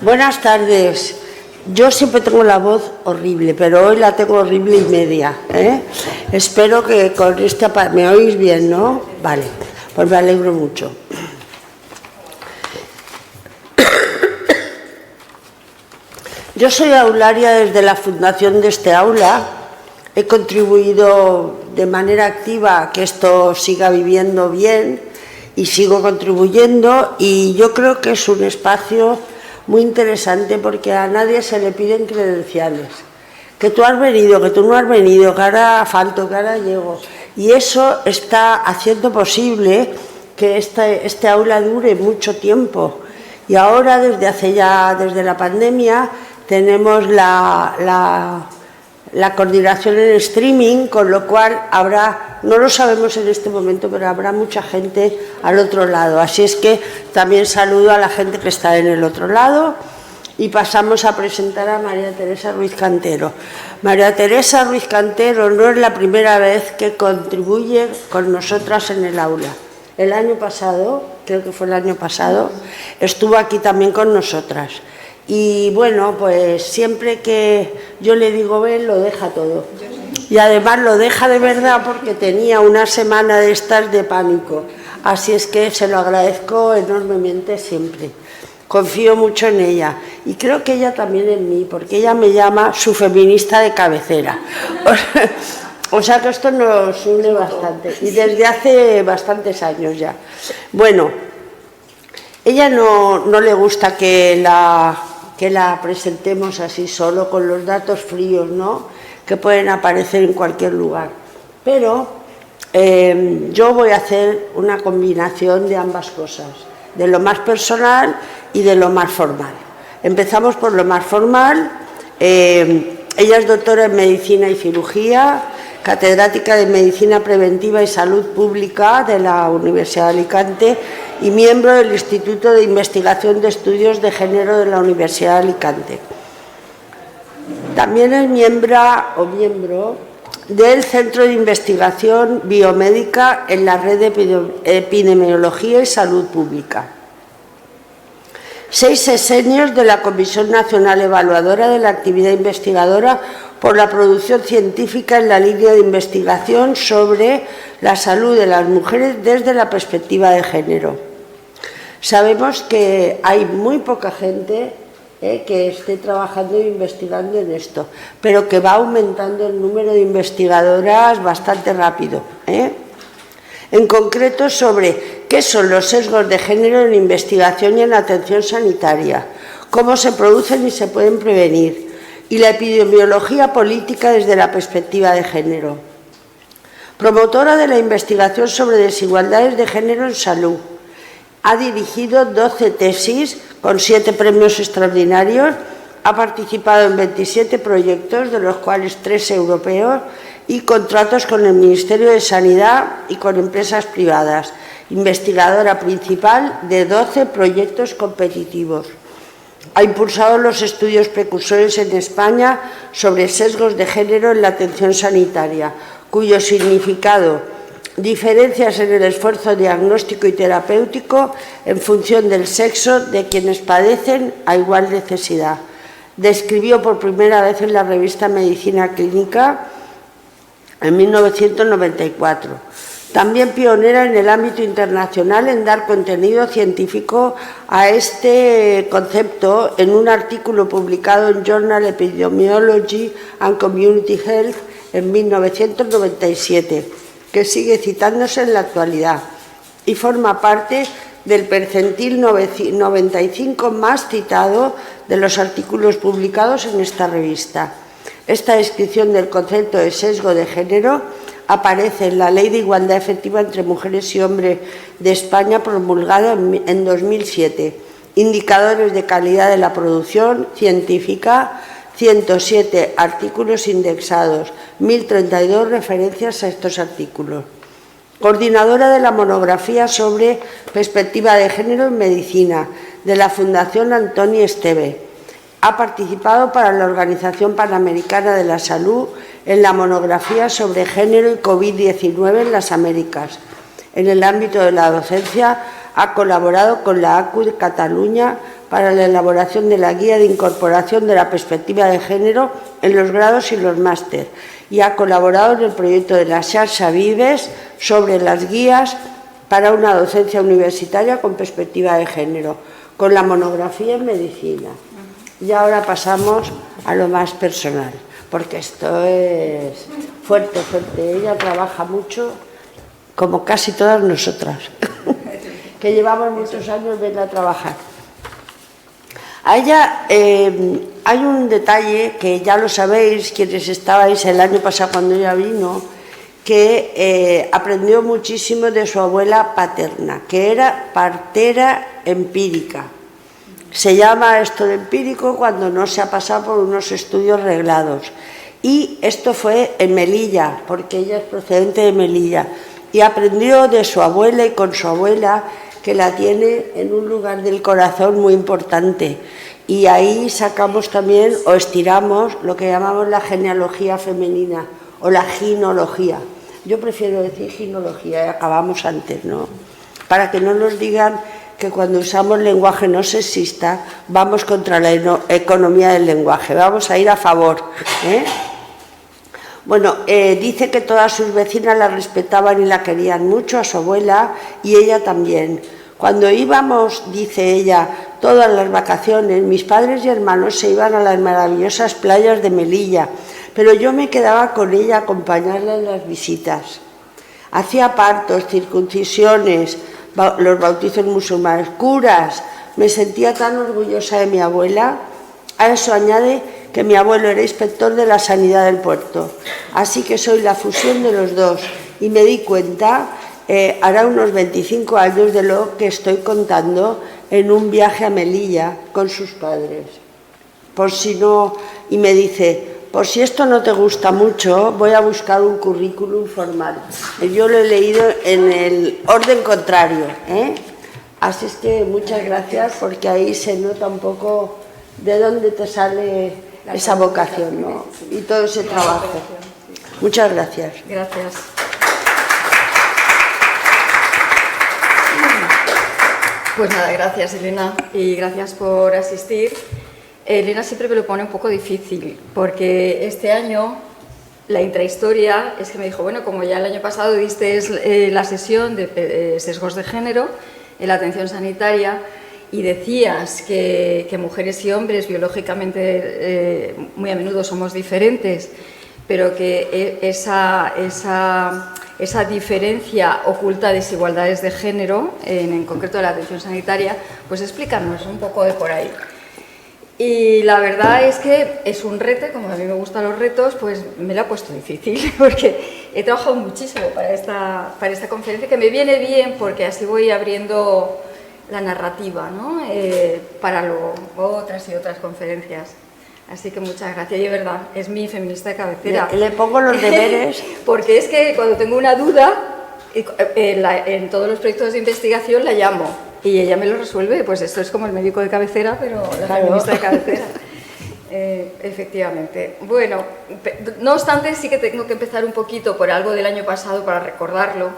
Buenas tardes. Yo siempre tengo la voz horrible, pero hoy la tengo horrible y media, ¿eh? Espero que con esta... ¿Me oís bien, no? Vale, pues me alegro mucho. Yo soy aularia desde la fundación de este aula. He contribuido de manera activa a que esto siga viviendo bien y sigo contribuyendo, y yo creo que es un espacio muy interesante porque a nadie se le piden credenciales. Que tú has venido, que tú no has venido, que ahora falto, que ahora llego. Y eso está haciendo posible que este aula dure mucho tiempo. Y ahora, desde la pandemia, tenemos la coordinación en streaming, con lo cual habrá, no lo sabemos en este momento, pero habrá mucha gente al otro lado. Así es que también saludo a la gente que está en el otro lado y pasamos a presentar a María Teresa Ruiz Cantero. María Teresa Ruiz Cantero no es la primera vez que contribuye con nosotras en el aula. El año pasado, creo que fue el año pasado, estuvo aquí también con nosotras. Y bueno, pues siempre que yo le digo ven, lo deja todo. Y además lo deja de verdad porque tenía una semana de estas de pánico. Así es que se lo agradezco enormemente siempre. Confío mucho en ella. Y creo que ella también en mí, porque ella me llama su feminista de cabecera. O sea que esto nos une bastante. Y desde hace bastantes años ya. Bueno, ella no le gusta que la presentemos así solo con los datos fríos, ¿no?, que pueden aparecer en cualquier lugar. Pero yo voy a hacer una combinación de ambas cosas, de lo más personal y de lo más formal. Empezamos por lo más formal. Ella es doctora en Medicina y Cirugía, catedrática de Medicina Preventiva y Salud Pública de la Universidad de Alicante y miembro del Instituto de Investigación de Estudios de Género de la Universidad de Alicante. También es miembro del Centro de Investigación Biomédica en la Red de Epidemiología y Salud Pública. 6 sexenios de la Comisión Nacional Evaluadora de la Actividad Investigadora por la producción científica en la línea de investigación sobre la salud de las mujeres desde la perspectiva de género. Sabemos que hay muy poca gente que esté trabajando e investigando en esto, pero que va aumentando el número de investigadoras bastante rápido. En concreto, sobre qué son los sesgos de género en investigación y en atención sanitaria, cómo se producen y se pueden prevenir, y la epidemiología política desde la perspectiva de género. Promotora de la investigación sobre desigualdades de género en salud. Ha dirigido 12 tesis con 7 premios extraordinarios, ha participado en 27 proyectos, de los cuales 3 europeos, y contratos con el Ministerio de Sanidad y con empresas privadas. Investigadora principal de 12 proyectos competitivos. Ha impulsado los estudios precursores en España sobre sesgos de género en la atención sanitaria, cuyo significado: diferencias en el esfuerzo diagnóstico y terapéutico en función del sexo de quienes padecen a igual necesidad. Describió por primera vez en la revista Medicina Clínica en 1994. También pionera en el ámbito internacional en dar contenido científico a este concepto en un artículo publicado en Journal Epidemiology and Community Health en 1997, que sigue citándose en la actualidad y forma parte del percentil 95 más citado de los artículos publicados en esta revista. Esta descripción del concepto de sesgo de género aparece en la Ley de Igualdad Efectiva entre Mujeres y Hombres de España, promulgada en 2007. Indicadores de calidad de la producción científica, 107 artículos indexados, 1032 referencias a estos artículos. Coordinadora de la monografía sobre perspectiva de género en medicina de la Fundación Antoni Esteve. Ha participado para la Organización Panamericana de la Salud en la monografía sobre género y COVID-19 en las Américas. En el ámbito de la docencia ha colaborado con la ACU de Cataluña para la elaboración de la guía de incorporación de la perspectiva de género en los grados y los máster y ha colaborado en el proyecto de la Xarxa Vives sobre las guías para una docencia universitaria con perspectiva de género, con la monografía en medicina. Y ahora pasamos a lo más personal, porque esto es fuerte, fuerte. Ella trabaja mucho, como casi todas nosotras, que llevamos muchos años verla a trabajar. A ella hay un detalle que ya lo sabéis, quienes estabais el año pasado cuando ella vino, que aprendió muchísimo de su abuela paterna, que era partera empírica. Se llama esto de empírico cuando no se ha pasado por unos estudios reglados. Y esto fue en Melilla, porque ella es procedente de Melilla. Y aprendió de su abuela y con su abuela, que la tiene en un lugar del corazón muy importante. Y ahí sacamos también, o estiramos, lo que llamamos la genealogía femenina, o la ginología. Yo prefiero decir ginología, y acabamos antes, ¿no? Para que no nos digan que cuando usamos lenguaje no sexista vamos contra la economía del lenguaje, vamos a ir a favor, ¿eh? Bueno, dice que todas sus vecinas la respetaban y la querían mucho, a su abuela, y ella también. Cuando íbamos, dice ella, todas las vacaciones, mis padres y hermanos se iban a las maravillosas playas de Melilla, pero yo me quedaba con ella a acompañarla en las visitas. Hacía partos, circuncisiones, los bautizos musulmanes, curas. Me sentía tan orgullosa de mi abuela. A eso añade que mi abuelo era inspector de la sanidad del puerto, así que soy la fusión de los dos y me di cuenta, hará unos 25 años, de lo que estoy contando en un viaje a Melilla con sus padres. Por si no, y me dice, por si esto no te gusta mucho, voy a buscar un currículum formal. Yo lo he leído en el orden contrario, ¿eh? Así es que muchas gracias, porque ahí se nota un poco de dónde te sale esa vocación, ¿no? Y todo ese trabajo. Muchas gracias. Gracias. Pues nada, gracias Elena y gracias por asistir. Elena siempre me lo pone un poco difícil porque este año la intrahistoria es que me dijo, bueno, como ya el año pasado diste la sesión de sesgos de género en la atención sanitaria y decías que mujeres y hombres biológicamente muy a menudo somos diferentes, pero que esa diferencia oculta desigualdades de género, en concreto de la atención sanitaria, pues explícanos un poco de por ahí. Y la verdad es que es un reto, como a mí me gustan los retos, pues me lo ha puesto difícil, porque he trabajado muchísimo para esta conferencia, que me viene bien porque así voy abriendo la narrativa, ¿no? Para otras y otras conferencias. Así que muchas gracias, y es verdad, es mi feminista de cabecera. Le pongo los deberes. Porque es que cuando tengo una duda, en todos los proyectos de investigación la llamo y ella me lo resuelve. Pues esto es como el médico de cabecera, pero la feminista de cabecera. Efectivamente. Bueno, no obstante, sí que tengo que empezar un poquito por algo del año pasado para recordarlo,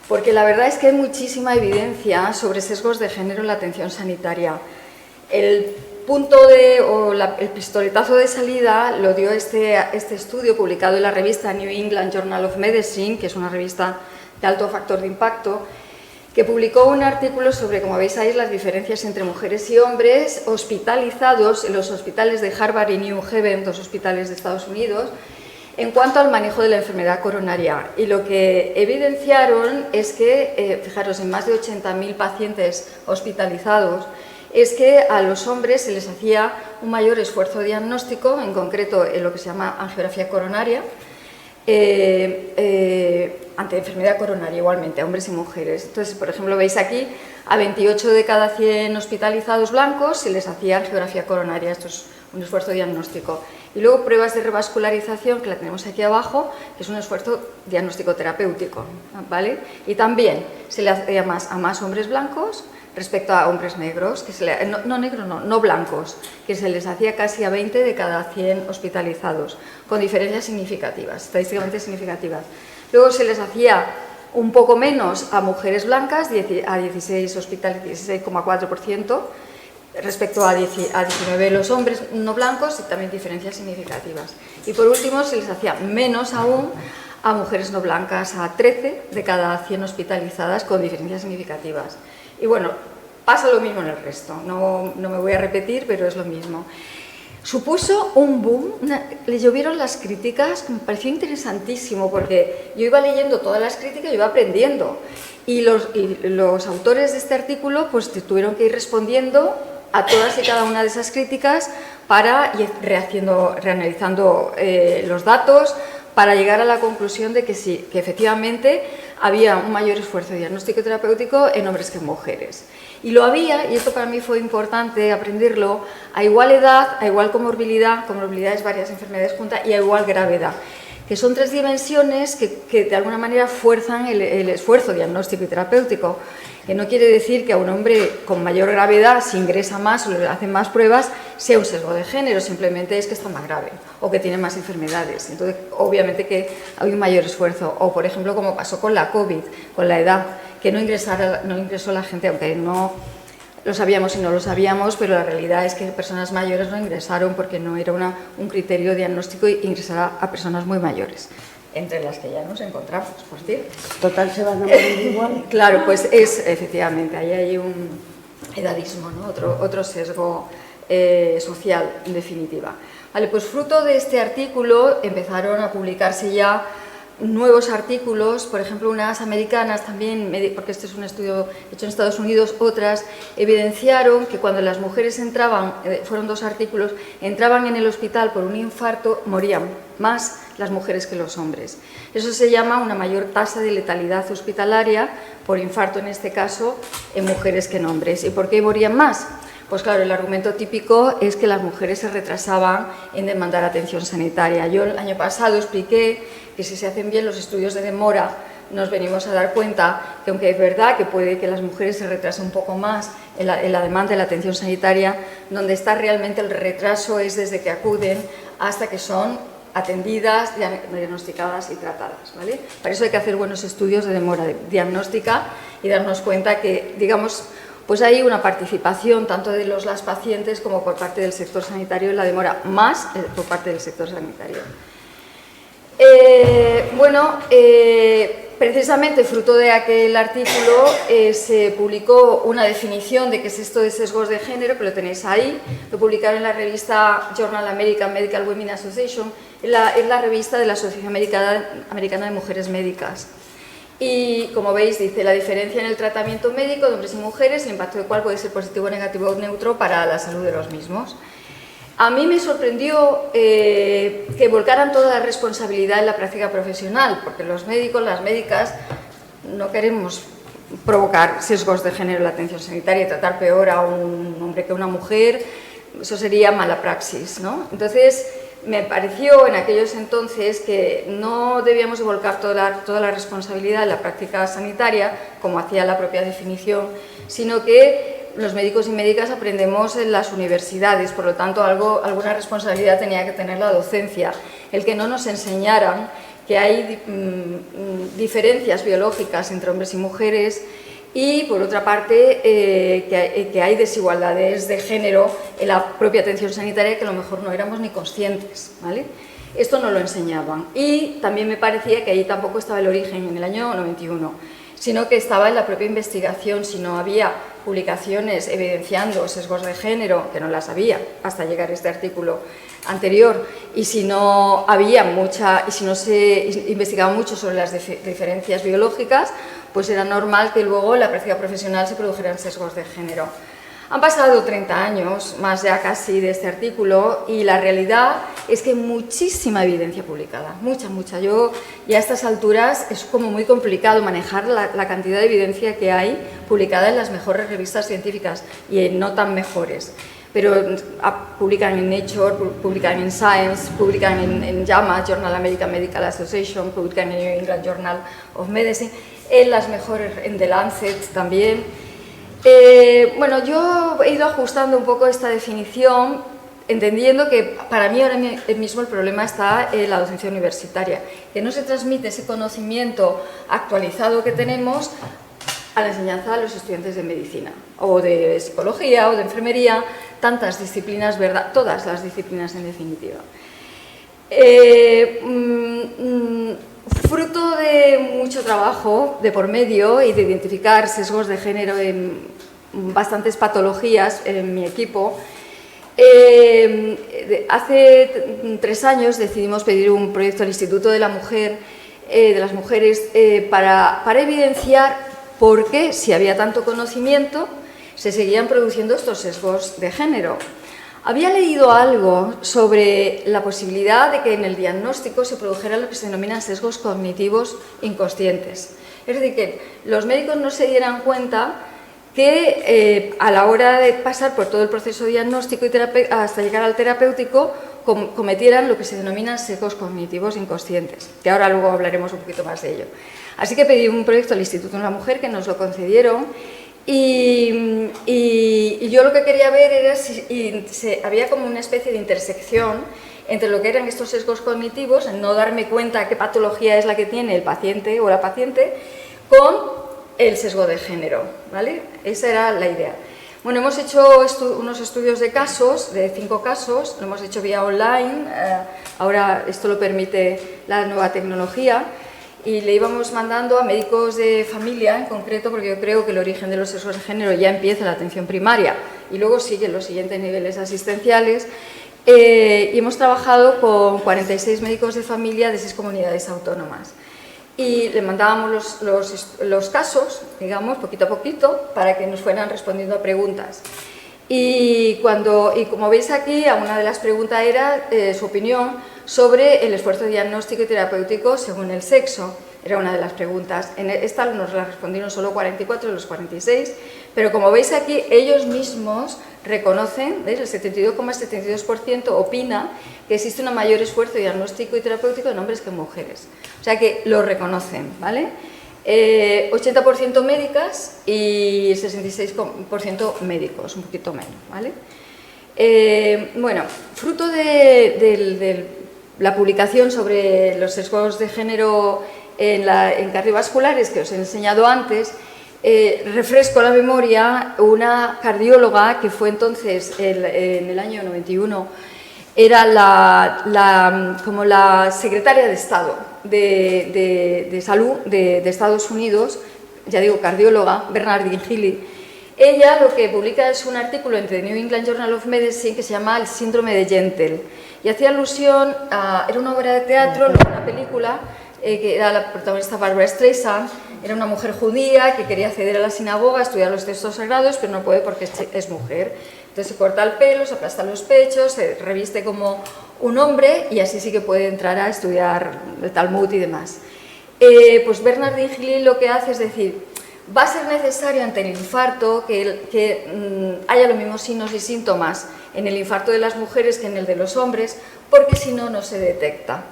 porque la verdad es que hay muchísima evidencia sobre sesgos de género en la atención sanitaria. El pistoletazo de salida lo dio este estudio publicado en la revista New England Journal of Medicine, que es una revista de alto factor de impacto, que publicó un artículo sobre, como veis ahí, las diferencias entre mujeres y hombres hospitalizados en los hospitales de Harvard y New Haven, dos hospitales de Estados Unidos, en cuanto al manejo de la enfermedad coronaria. Y lo que evidenciaron es que, fijaros, en más de 80.000 pacientes hospitalizados, es que a los hombres se les hacía un mayor esfuerzo diagnóstico, en concreto en lo que se llama angiografía coronaria, ante enfermedad coronaria igualmente, a hombres y mujeres. Entonces, por ejemplo, veis aquí, a 28 de cada 100 hospitalizados blancos se les hacía angiografía coronaria, esto es un esfuerzo diagnóstico. Y luego pruebas de revascularización, que la tenemos aquí abajo, que es un esfuerzo diagnóstico terapéutico, ¿vale? Y también se le hacía más a más hombres blancos respecto a hombres negros, no blancos, que se les hacía casi a 20 de cada 100 hospitalizados, con diferencias significativas, estadísticamente significativas. Luego se les hacía un poco menos a mujeres blancas, a 16 hospitales, 16,4%, respecto a 19 los hombres no blancos, y también diferencias significativas. Y por último, se les hacía menos aún a mujeres no blancas, a 13 de cada 100 hospitalizadas, con diferencias significativas. Y bueno, pasa lo mismo en el resto, no me voy a repetir, pero es lo mismo. Supuso un boom, le llovieron las críticas, que me pareció interesantísimo, porque yo iba leyendo todas las críticas y iba aprendiendo. Y los autores de este artículo pues tuvieron que ir respondiendo a todas y cada una de esas críticas para ir reanalizando los datos, para llegar a la conclusión de que sí, que efectivamente había un mayor esfuerzo diagnóstico terapéutico en hombres que en mujeres. Y lo había, y esto para mí fue importante aprenderlo, a igual edad, a igual comorbilidad es varias enfermedades juntas, y a igual gravedad, que son 3 dimensiones que de alguna manera fuerzan el esfuerzo diagnóstico y terapéutico, que no quiere decir que a un hombre con mayor gravedad, si ingresa más o le hacen más pruebas, sea un sesgo de género, simplemente es que está más grave o que tiene más enfermedades. Entonces, obviamente que hay un mayor esfuerzo. O, por ejemplo, como pasó con la COVID, con la edad, que no ingresó la gente, aunque no lo sabíamos y no lo sabíamos, pero la realidad es que personas mayores no ingresaron porque no era un criterio diagnóstico ingresar a personas muy mayores, entre las que ya nos encontramos, por cierto. Total, se van a morir igual. Claro, pues efectivamente, ahí hay un edadismo, ¿no? Otro sesgo social, en definitiva. Vale, pues fruto de este artículo empezaron a publicarse ya nuevos artículos, por ejemplo, unas americanas también, porque este es un estudio hecho en Estados Unidos, otras evidenciaron que cuando las mujeres entraban, fueron 2 artículos, entraban en el hospital por un infarto, morían más las mujeres que los hombres. Eso se llama una mayor tasa de letalidad hospitalaria, por infarto en este caso, en mujeres que en hombres. ¿Y por qué morían más? Pues claro, el argumento típico es que las mujeres se retrasaban en demandar atención sanitaria. Yo el año pasado expliqué que si se hacen bien los estudios de demora, nos venimos a dar cuenta que aunque es verdad que puede que las mujeres se retrasen un poco más en la demanda de la atención sanitaria, donde está realmente el retraso es desde que acuden hasta que son atendidas, diagnosticadas y tratadas, ¿vale? Para eso hay que hacer buenos estudios de demora diagnóstica y darnos cuenta que, digamos, pues hay una participación tanto de las pacientes como por parte del sector sanitario en la demora, más por parte del sector sanitario. Precisamente fruto de aquel artículo se publicó una definición de qué es esto de sesgos de género, que lo tenéis ahí, lo publicaron en la revista Journal American Medical Women Association, es la revista de la Asociación Americana de Mujeres Médicas. Y como veis, dice la diferencia en el tratamiento médico de hombres y mujeres, el impacto del cual puede ser positivo, negativo o neutro para la salud de los mismos. A mí me sorprendió que volcaran toda la responsabilidad en la práctica profesional, porque los médicos, las médicas, no queremos provocar sesgos de género en la atención sanitaria y tratar peor a un hombre que a una mujer, eso sería mala praxis, ¿no? Entonces, me pareció en aquellos entonces que no debíamos de volcar toda la responsabilidad en la práctica sanitaria, como hacía la propia definición, sino que los médicos y médicas aprendemos en las universidades, por lo tanto alguna responsabilidad tenía que tener la docencia, el que no nos enseñaran que hay diferencias biológicas entre hombres y mujeres y, por otra parte, que hay desigualdades de género en la propia atención sanitaria que a lo mejor no éramos ni conscientes, ¿vale? Esto no lo enseñaban. Y también me parecía que ahí tampoco estaba el origen en el año 91, sino que estaba en la propia investigación. Si no había publicaciones evidenciando sesgos de género, que no las había hasta llegar este artículo anterior, y si no había y si no se investigaba mucho sobre las diferencias biológicas, pues era normal que luego en la práctica profesional se produjeran sesgos de género. Han pasado 30 años, más ya casi, de este artículo, y la realidad es que hay muchísima evidencia publicada, mucha. Yo, ya a estas alturas, es como muy complicado manejar la cantidad de evidencia que hay publicada en las mejores revistas científicas y en no tan mejores. Pero publican en Nature, publican en Science, publican en JAMA, Journal American Medical Association, publican en New England Journal of Medicine, en las mejores, en The Lancet también. Bueno, yo he ido ajustando un poco esta definición, entendiendo que para mí ahora mismo el problema está en la docencia universitaria, que no se transmite ese conocimiento actualizado que tenemos a la enseñanza a los estudiantes de medicina, o de psicología, o de enfermería, tantas disciplinas, ¿verdad? Todas las disciplinas en definitiva. Fruto de mucho trabajo de por medio y de identificar sesgos de género en bastantes patologías en mi equipo, hace 3 años decidimos pedir un proyecto al Instituto de la Mujer, de las Mujeres, para evidenciar por qué, si había tanto conocimiento, se seguían produciendo estos sesgos de género. Había leído algo sobre la posibilidad de que en el diagnóstico se produjeran lo que se denominan sesgos cognitivos inconscientes. Es decir, que los médicos no se dieran cuenta que a la hora de pasar por todo el proceso diagnóstico y hasta llegar al terapéutico cometieran lo que se denominan sesgos cognitivos inconscientes, que ahora luego hablaremos un poquito más de ello. Así que pedí un proyecto al Instituto de la Mujer, que nos lo concedieron, y yo lo que quería ver era si había como una especie de intersección entre lo que eran estos sesgos cognitivos, en no darme cuenta qué patología es la que tiene el paciente o la paciente, con el sesgo de género, ¿vale? Esa era la idea. Bueno, hemos hecho unos estudios de casos, de 5 casos, lo hemos hecho vía online, ahora esto lo permite la nueva tecnología, y le íbamos mandando a médicos de familia en concreto, porque yo creo que el origen de los sesgos de género ya empieza en la atención primaria y luego siguen los siguientes niveles asistenciales, y hemos trabajado con 46 médicos de familia de 6 comunidades autónomas. Y le mandábamos los casos, digamos, poquito a poquito, para que nos fueran respondiendo a preguntas. Y como veis aquí, una de las preguntas era su opinión sobre el esfuerzo diagnóstico y terapéutico según el sexo. Era una de las preguntas. En esta nos la respondieron solo 44 de los 46, pero como veis aquí, ellos mismos reconocen, ¿veis? El 72,72% opina que existe un mayor esfuerzo diagnóstico y terapéutico en hombres que en mujeres. O sea que lo reconocen, ¿vale? 80% médicas y 66% médicos, un poquito menos, ¿vale? Bueno, fruto de la publicación sobre los sesgos de género en cardiovasculares que os he enseñado antes, refresco la memoria, una cardióloga que fue entonces en el año 91, era como la secretaria de Estado de Salud de Estados Unidos, ya digo, cardióloga, Bernardine Healy. Ella lo que publica es un artículo en The New England Journal of Medicine que se llama El síndrome de Gentle, y hacía alusión era una obra de teatro, una película, que era la protagonista Barbara Streisand. Era una mujer judía que quería acceder a la sinagoga, estudiar los textos sagrados, pero no puede porque es mujer. Entonces se corta el pelo, se aplasta los pechos, se reviste como un hombre y así sí que puede entrar a estudiar el Talmud y demás. Pues Bernardine Healy lo que hace es decir, va a ser necesario ante el infarto que haya los mismos signos y síntomas en el infarto de las mujeres que en el de los hombres, porque si no, no se detecta.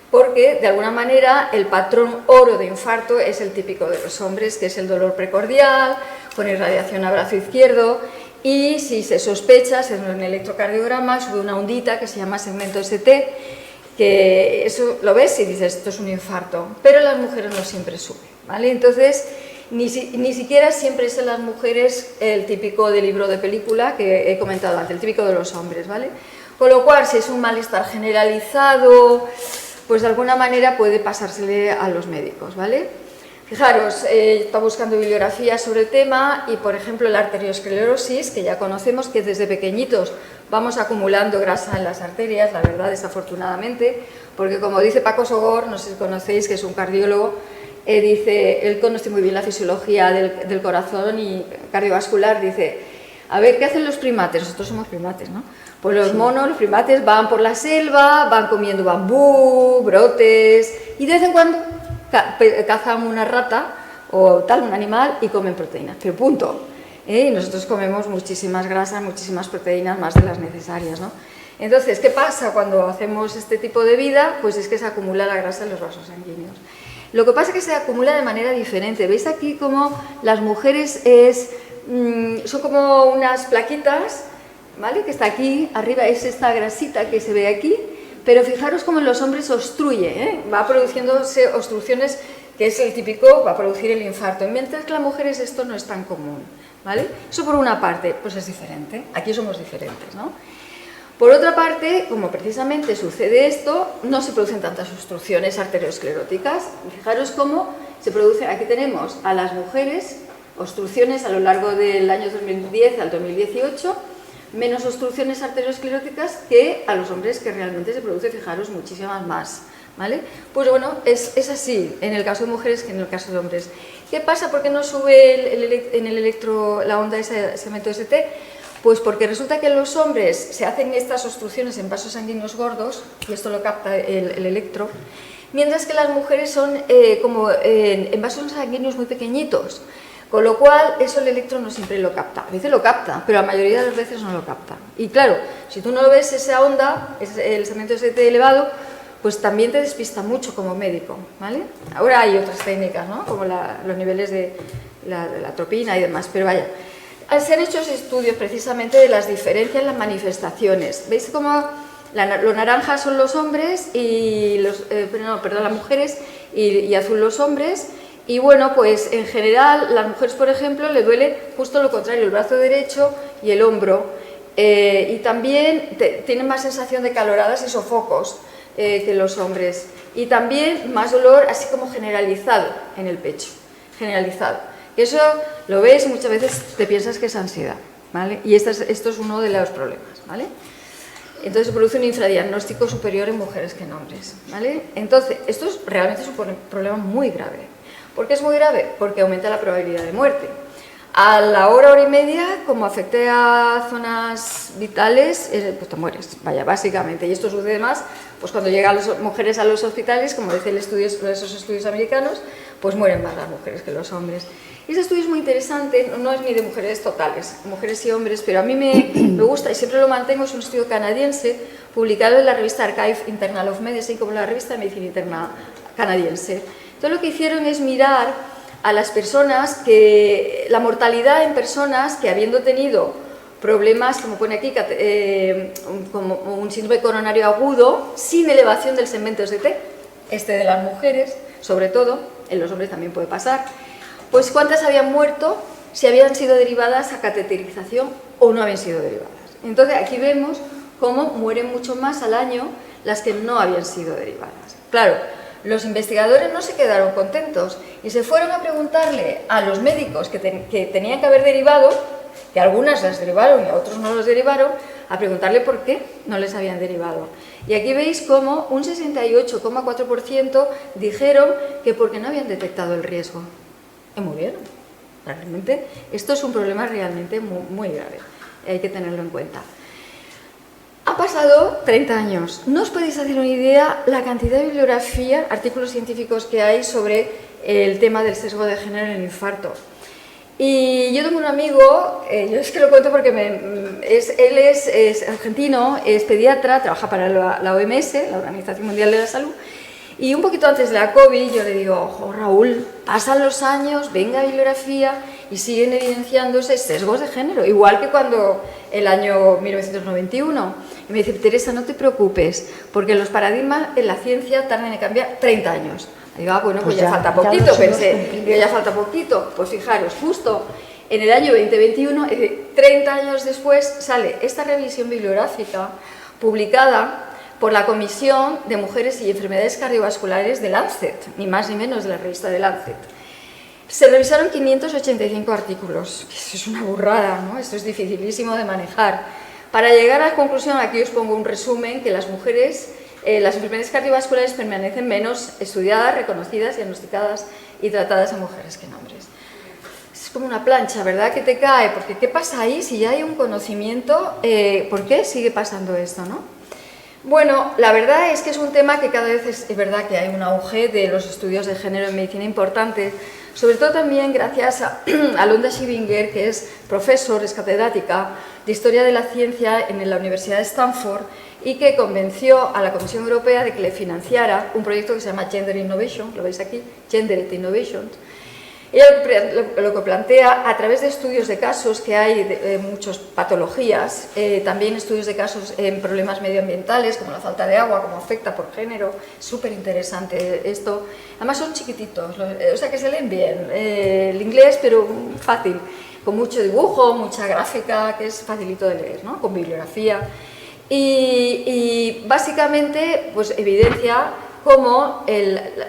Porque, de alguna manera, el patrón oro de infarto es el típico de los hombres, que es el dolor precordial, con irradiación a brazo izquierdo, y si se sospecha, se ve en el electrocardiograma, sube una ondita que se llama segmento ST, que eso lo ves y dices, esto es un infarto, pero en las mujeres no siempre sube, ¿vale? Entonces, ni siquiera siempre es en las mujeres el típico de libro de película que he comentado antes, el típico de los hombres, ¿vale? Con lo cual, si es un malestar generalizado, pues de alguna manera puede pasársele a los médicos, ¿vale? Fijaros, está buscando bibliografía sobre el tema y, por ejemplo, la arteriosclerosis, que ya conocemos que desde pequeñitos vamos acumulando grasa en las arterias, la verdad, desafortunadamente, porque como dice Paco Sogor, no sé si conocéis, que es un cardiólogo, dice, él conoce muy bien la fisiología del corazón y cardiovascular, dice, a ver, ¿qué hacen los primates? Nosotros somos primates, ¿no? Pues los monos, los primates, van por la selva, van comiendo bambú, brotes, y de vez en cuando cazan una rata o tal, un animal, y comen proteínas, pero punto. Y nosotros comemos muchísimas grasas, muchísimas proteínas, más de las necesarias, ¿no? Entonces, ¿qué pasa cuando hacemos este tipo de vida? Pues es que se acumula la grasa en los vasos sanguíneos. Lo que pasa es que se acumula de manera diferente. ¿Veis aquí cómo las mujeres son como unas plaquitas, ¿vale? Que está aquí, arriba es esta grasita que se ve aquí, pero fijaros cómo en los hombres obstruye, va produciéndose obstrucciones que es el típico, va a producir el infarto, mientras que las mujeres esto no es tan común, ¿vale? Eso por una parte, pues es diferente, aquí somos diferentes, ¿no? Por otra parte, como precisamente sucede esto, no se producen tantas obstrucciones arterioscleróticas. Fijaros cómo se producen, aquí tenemos a las mujeres, obstrucciones a lo largo del año 2010 al 2018, menos obstrucciones arterioscleróticas que a los hombres, que realmente se produce, fijaros, muchísimas más, ¿vale? Pues bueno, es así en el caso de mujeres que en el caso de hombres. ¿Qué pasa? ¿Por qué no sube en el electro la onda ese segmento ST? Pues porque resulta que en los hombres se hacen estas obstrucciones en vasos sanguíneos gordos, y esto lo capta el electro, mientras que las mujeres son como en vasos sanguíneos muy pequeñitos, con lo cual eso el electro no siempre lo capta. A veces lo capta, pero la mayoría de las veces no lo capta. Y claro, si tú no lo ves esa onda, el segmento ST elevado, pues también te despista mucho como médico, ¿vale? Ahora hay otras técnicas, ¿no? Como los niveles de la atropina y demás, pero vaya. Se han hecho estudios precisamente de las diferencias en las manifestaciones. ¿Veis cómo los naranjas son los hombres y las mujeres y azul los hombres? Y bueno, pues en general las mujeres, por ejemplo, le duele justo lo contrario, el brazo derecho y el hombro. Y también tienen más sensación de caloradas y sofocos que los hombres. Y también más dolor así como generalizado en el pecho, generalizado. Y eso lo ves y muchas veces te piensas que es ansiedad, ¿vale? Y esto es uno de los problemas, ¿vale? Entonces se produce un infradiagnóstico superior en mujeres que en hombres, ¿vale? Entonces, esto realmente supone un problema muy grave. ¿Por qué es muy grave? Porque aumenta la probabilidad de muerte. A la hora y media, como afecte a zonas vitales, pues te mueres, vaya, básicamente. Y esto sucede más pues cuando llegan las mujeres a los hospitales, como dice esos estudios americanos, pues mueren más las mujeres que los hombres. Y este estudio es muy interesante, no es ni de mujeres totales, mujeres y hombres, pero a mí me gusta y siempre lo mantengo, es un estudio canadiense publicado en la revista Archive Internal of Medicine, como la revista de medicina interna canadiense. Entonces lo que hicieron es mirar a las personas la mortalidad en personas que habiendo tenido problemas, como pone aquí, como un síndrome coronario agudo, sin elevación del segmento ST, de las mujeres, sobre todo, en los hombres también puede pasar, pues cuántas habían muerto, si habían sido derivadas a cateterización o no habían sido derivadas. Entonces aquí vemos cómo mueren mucho más al año las que no habían sido derivadas. Claro, los investigadores no se quedaron contentos y se fueron a preguntarle a los médicos que tenían que haber derivado, que algunas las derivaron y a otros no los derivaron, a preguntarle por qué no les habían derivado. Y aquí veis cómo un 68,4% dijeron que porque no habían detectado el riesgo. Y murieron. Realmente, esto es un problema realmente muy, muy grave. Hay que tenerlo en cuenta. Ha pasado 30 años. No os podéis hacer una idea la cantidad de bibliografía, artículos científicos que hay sobre el tema del sesgo de género en el infarto. Y yo tengo un amigo, yo es que lo cuento porque él es argentino, es pediatra, trabaja para la OMS, la Organización Mundial de la Salud, y un poquito antes de la COVID yo le digo, ojo Raúl, pasan los años, venga bibliografía y siguen evidenciándose sesgos de género, igual que cuando el año 1991. Y me dice, Teresa, no te preocupes, porque los paradigmas en la ciencia tardan en cambiar 30 años. Digo, bueno, pues ya falta poquito, pensé. Digo, ya falta poquito. Pues fijaros, justo en el año 2021, 30 años después, sale esta revisión bibliográfica publicada por la Comisión de Mujeres y Enfermedades Cardiovasculares de Lancet, ni más ni menos de la revista de Lancet. Se revisaron 585 artículos. Eso es una burrada, ¿no? Esto es dificilísimo de manejar. Para llegar a la conclusión, aquí os pongo un resumen, que las mujeres, las enfermedades cardiovasculares permanecen menos estudiadas, reconocidas, diagnosticadas y tratadas en mujeres que en hombres. Es como una plancha, ¿verdad?, que te cae, porque ¿qué pasa ahí? Si ya hay un conocimiento, ¿por qué sigue pasando esto, no? Bueno, la verdad es que es un tema que cada vez es verdad que hay un auge de los estudios de género en medicina importante, sobre todo también gracias a Londa Schivinger, que es profesor, es catedrática de Historia de la Ciencia en la Universidad de Stanford y que convenció a la Comisión Europea de que le financiara un proyecto que se llama Gender Innovation, lo veis aquí, Gender Innovation, Ella lo que plantea, a través de estudios de casos que hay de muchas patologías, también estudios de casos en problemas medioambientales, como la falta de agua, cómo afecta por género, súper interesante esto. Además son chiquititos, o sea que se leen bien, el inglés, pero fácil, con mucho dibujo, mucha gráfica, que es facilito de leer, ¿no? Con bibliografía. Y básicamente pues evidencia cómo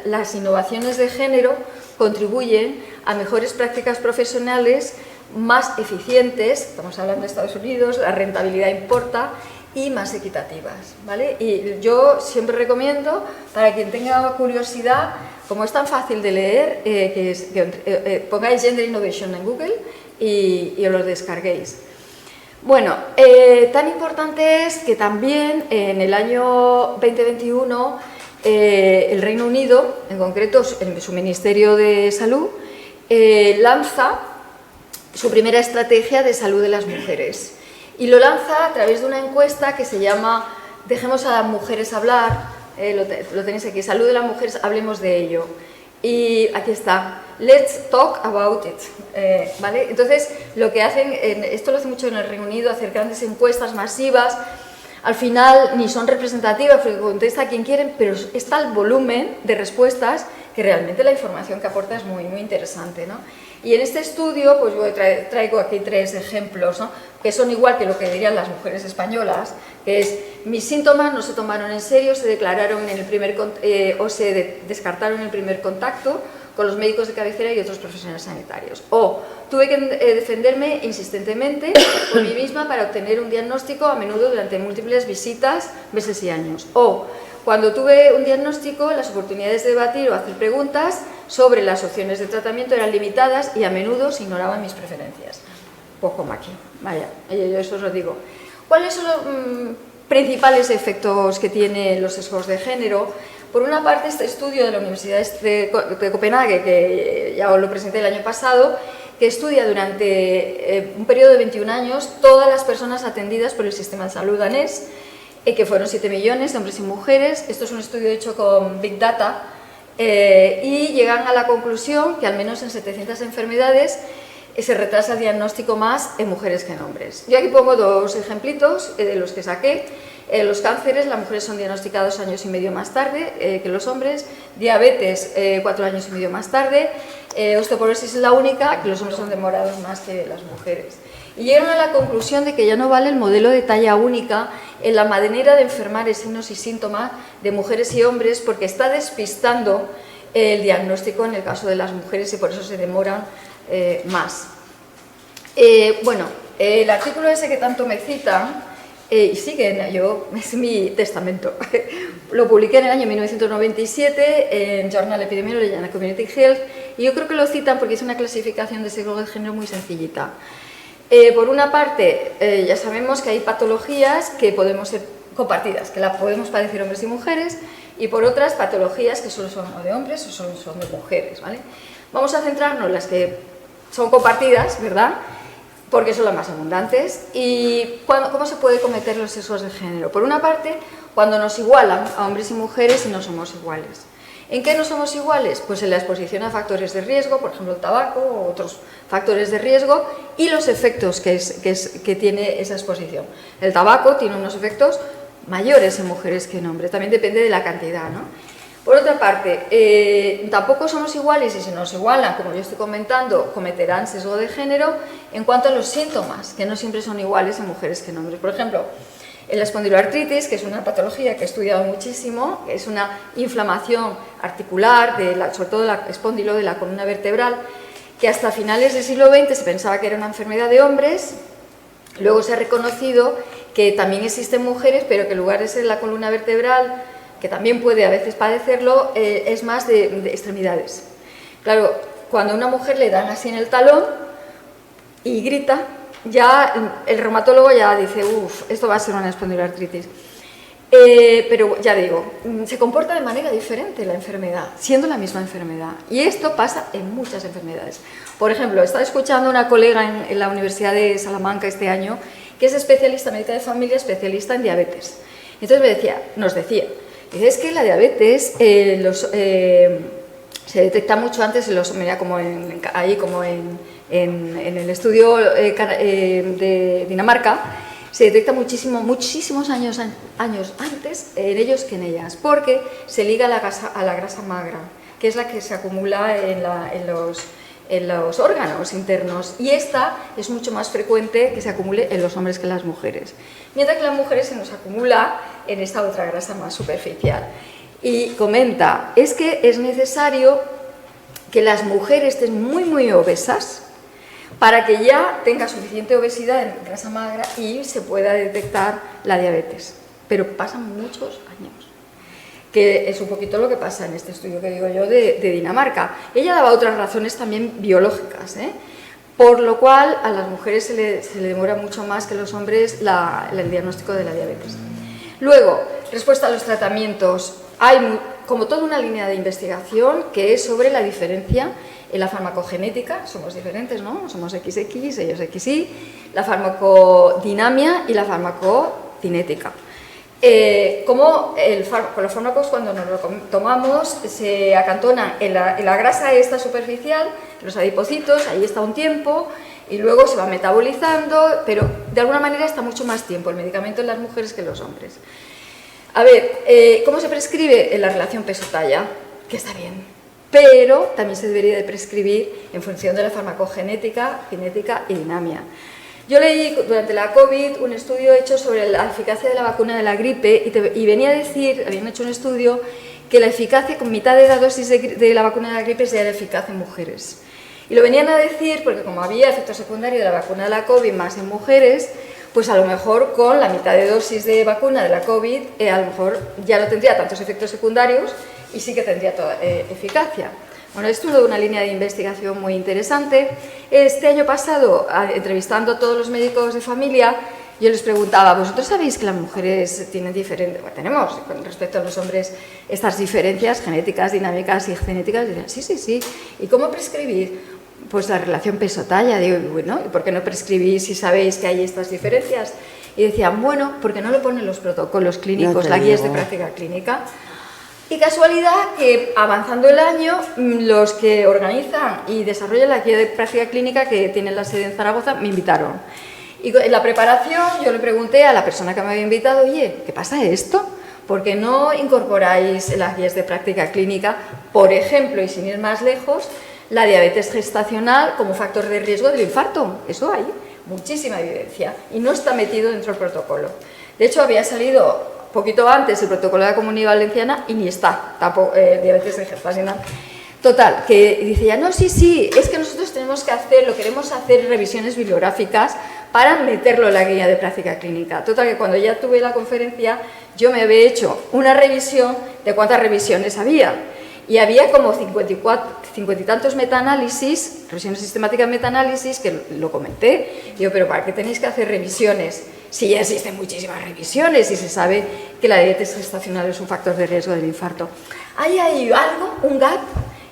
las innovaciones de género contribuyen a mejores prácticas profesionales más eficientes, estamos hablando de Estados Unidos, la rentabilidad importa, y más equitativas, ¿vale? Y yo siempre recomiendo, para quien tenga curiosidad, como es tan fácil de leer, que pongáis Gender Innovation en Google y os lo descarguéis. Bueno, tan importante es que también en el año 2021 el Reino Unido, en concreto su Ministerio de Salud, lanza su primera estrategia de salud de las mujeres y lo lanza a través de una encuesta que se llama Dejemos a las mujeres hablar, lo tenéis aquí, salud de las mujeres, hablemos de ello. Y aquí está, let's talk about it, ¿vale? Entonces, lo que hacen, esto lo hace mucho en el Reino Unido, hacer grandes encuestas masivas. Al final ni son representativas porque contesta quien quieren, pero está el volumen de respuestas que realmente la información que aporta es muy, muy interesante, ¿no? Y en este estudio, pues yo traigo aquí 3 ejemplos, ¿no? Que son igual que lo que dirían las mujeres españolas, que es, mis síntomas no se tomaron en serio, se declararon en el primer o se descartaron en el primer contacto con los médicos de cabecera y otros profesionales sanitarios. O tuve que defenderme insistentemente por mí misma para obtener un diagnóstico, a menudo durante múltiples visitas, meses y años. O cuando tuve un diagnóstico, las oportunidades de debatir o hacer preguntas sobre las opciones de tratamiento eran limitadas y a menudo se ignoraban mis preferencias. Pues como aquí, vaya, yo eso os lo digo. ¿Cuáles son los principales efectos que tienen los sesgos de género? Por una parte, este estudio de la Universidad de Copenhague, que ya os lo presenté el año pasado, que estudia durante un periodo de 21 años todas las personas atendidas por el sistema de salud danés, que fueron 7 millones de hombres y mujeres. Esto es un estudio hecho con Big Data, y llegan a la conclusión que al menos en 700 enfermedades se retrasa el diagnóstico más en mujeres que en hombres. Yo aquí pongo 2 ejemplitos de los que saqué. Los cánceres, las mujeres son diagnosticadas 2 años y medio más tarde que los hombres, diabetes 4 años y medio más tarde, osteoporosis es la única, que los hombres son demorados más que las mujeres. Y llegan a la conclusión de que ya no vale el modelo de talla única en la manera de enfermar en signos y síntomas de mujeres y hombres, porque está despistando el diagnóstico en el caso de las mujeres y por eso se demoran más. Bueno, el artículo ese que tanto me citan, y sigue, es mi testamento, lo publiqué en el año 1997 en Journal Epidemiology and Community Health, y yo creo que lo citan porque es una clasificación de sesgo de género muy sencillita. Por una parte, ya sabemos que hay patologías que podemos ser compartidas, que las podemos padecer hombres y mujeres, y por otras patologías que solo son de hombres o solo son de mujeres, ¿vale? Vamos a centrarnos en las que son compartidas, ¿verdad?, porque son las más abundantes. ¿Y cómo se puede cometer los sesgos de género? Por una parte, cuando nos igualan a hombres y mujeres y no somos iguales. ¿En qué no somos iguales? Pues en la exposición a factores de riesgo, por ejemplo el tabaco o otros factores de riesgo, y los efectos que tiene esa exposición. El tabaco tiene unos efectos mayores en mujeres que en hombres, también depende de la cantidad, ¿no? Por otra parte, tampoco somos iguales, y si nos igualan, como yo estoy comentando, cometerán sesgo de género en cuanto a los síntomas, que no siempre son iguales en mujeres que en hombres. Por ejemplo, la espondiloartritis, que es una patología que he estudiado muchísimo, que es una inflamación articular, sobre todo la espóndilo de la columna vertebral, que hasta finales del siglo XX se pensaba que era una enfermedad de hombres. Luego se ha reconocido que también existen mujeres, pero que en lugar de ser la columna vertebral, que también puede a veces padecerlo, es más de extremidades. Claro, cuando a una mujer le dan así en el talón y grita, ya el reumatólogo ya dice, uff, esto va a ser una espondiloartritis. Pero ya digo, se comporta de manera diferente la enfermedad, siendo la misma enfermedad. Y esto pasa en muchas enfermedades. Por ejemplo, estaba escuchando a una colega en la Universidad de Salamanca este año, que es especialista en medicina de familia, especialista en diabetes. Entonces nos decía, es que la diabetes, se detecta mucho antes, mira, como ahí como en el estudio de Dinamarca, se detecta muchísimos años antes en ellos que en ellas, porque se liga a la grasa magra, que es la que se acumula en los órganos internos, y esta es mucho más frecuente que se acumule en los hombres que en las mujeres, mientras que en las mujeres se nos acumula en esta otra grasa más superficial. Y comenta, es que es necesario que las mujeres estén muy obesas para que ya tenga suficiente obesidad en grasa magra y se pueda detectar la diabetes. Pero pasan muchos años, que es un poquito lo que pasa en este estudio que digo yo de Dinamarca. Ella daba otras razones también biológicas, por lo cual a las mujeres se le demora mucho más que a los hombres el diagnóstico de la diabetes. Luego, respuesta a los tratamientos. Hay como toda una línea de investigación que es sobre la diferencia en la farmacogenética. Somos diferentes, ¿no? Somos XX, ellos XY, la farmacodinamia y la farmacocinética. Como con los fármacos, cuando nos lo tomamos, se acantonan en la grasa esta superficial, los adipocitos, ahí está un tiempo, y luego se va metabolizando, pero de alguna manera está mucho más tiempo el medicamento en las mujeres que en los hombres. A ver, ¿cómo se prescribe en la relación peso-talla? Que está bien, pero también se debería de prescribir en función de la farmacogenética, cinética y dinamia. Yo leí durante la COVID un estudio hecho sobre la eficacia de la vacuna de la gripe y venía a decir, habían hecho un estudio, que la eficacia con mitad de la dosis de la vacuna de la gripe ya era eficaz en mujeres. Y lo venían a decir porque como había efecto secundario de la vacuna de la COVID más en mujeres, pues a lo mejor con la mitad de dosis de vacuna de la COVID, a lo mejor ya no tendría tantos efectos secundarios y sí que tendría toda eficacia. Bueno, esto es una línea de investigación muy interesante. Este año pasado, entrevistando a todos los médicos de familia, yo les preguntaba, ¿vosotros sabéis que las mujeres tienen diferentes, bueno, tenemos con respecto a los hombres estas diferencias genéticas, dinámicas y genéticas? Y decían, sí. ¿Y cómo prescribir? Pues la relación peso-talla. Digo, bueno, ¿y por qué no prescribís si sabéis que hay estas diferencias? Y decían, bueno, porque no lo ponen los protocolos clínicos, las guías de práctica clínica. Y casualidad que avanzando el año, los que organizan y desarrollan la guía de práctica clínica, que tienen la sede en Zaragoza, me invitaron. Y en la preparación yo le pregunté a la persona que me había invitado, oye, ¿qué pasa esto? ¿Por qué no incorporáis en las guías de práctica clínica, por ejemplo, y sin ir más lejos, la diabetes gestacional como factor de riesgo del infarto? Eso hay muchísima evidencia y no está metido dentro del protocolo. De hecho, había salido poquito antes el protocolo de la Comunidad Valenciana y ni está, tampoco, diabetes gestacional. Total, que dice ya, no, sí, es que nosotros tenemos que queremos hacer revisiones bibliográficas para meterlo en la guía de práctica clínica. Total, que cuando ya tuve la conferencia, yo me había hecho una revisión de cuántas revisiones había. Y había como 50 y tantos metaanálisis, revisiones sistemáticas de metaanálisis, que lo comenté. Digo, pero ¿para qué tenéis que hacer revisiones? Si ya existen muchísimas revisiones y se sabe que la diabetes gestacional es un factor de riesgo del infarto. Hay algo, un gap,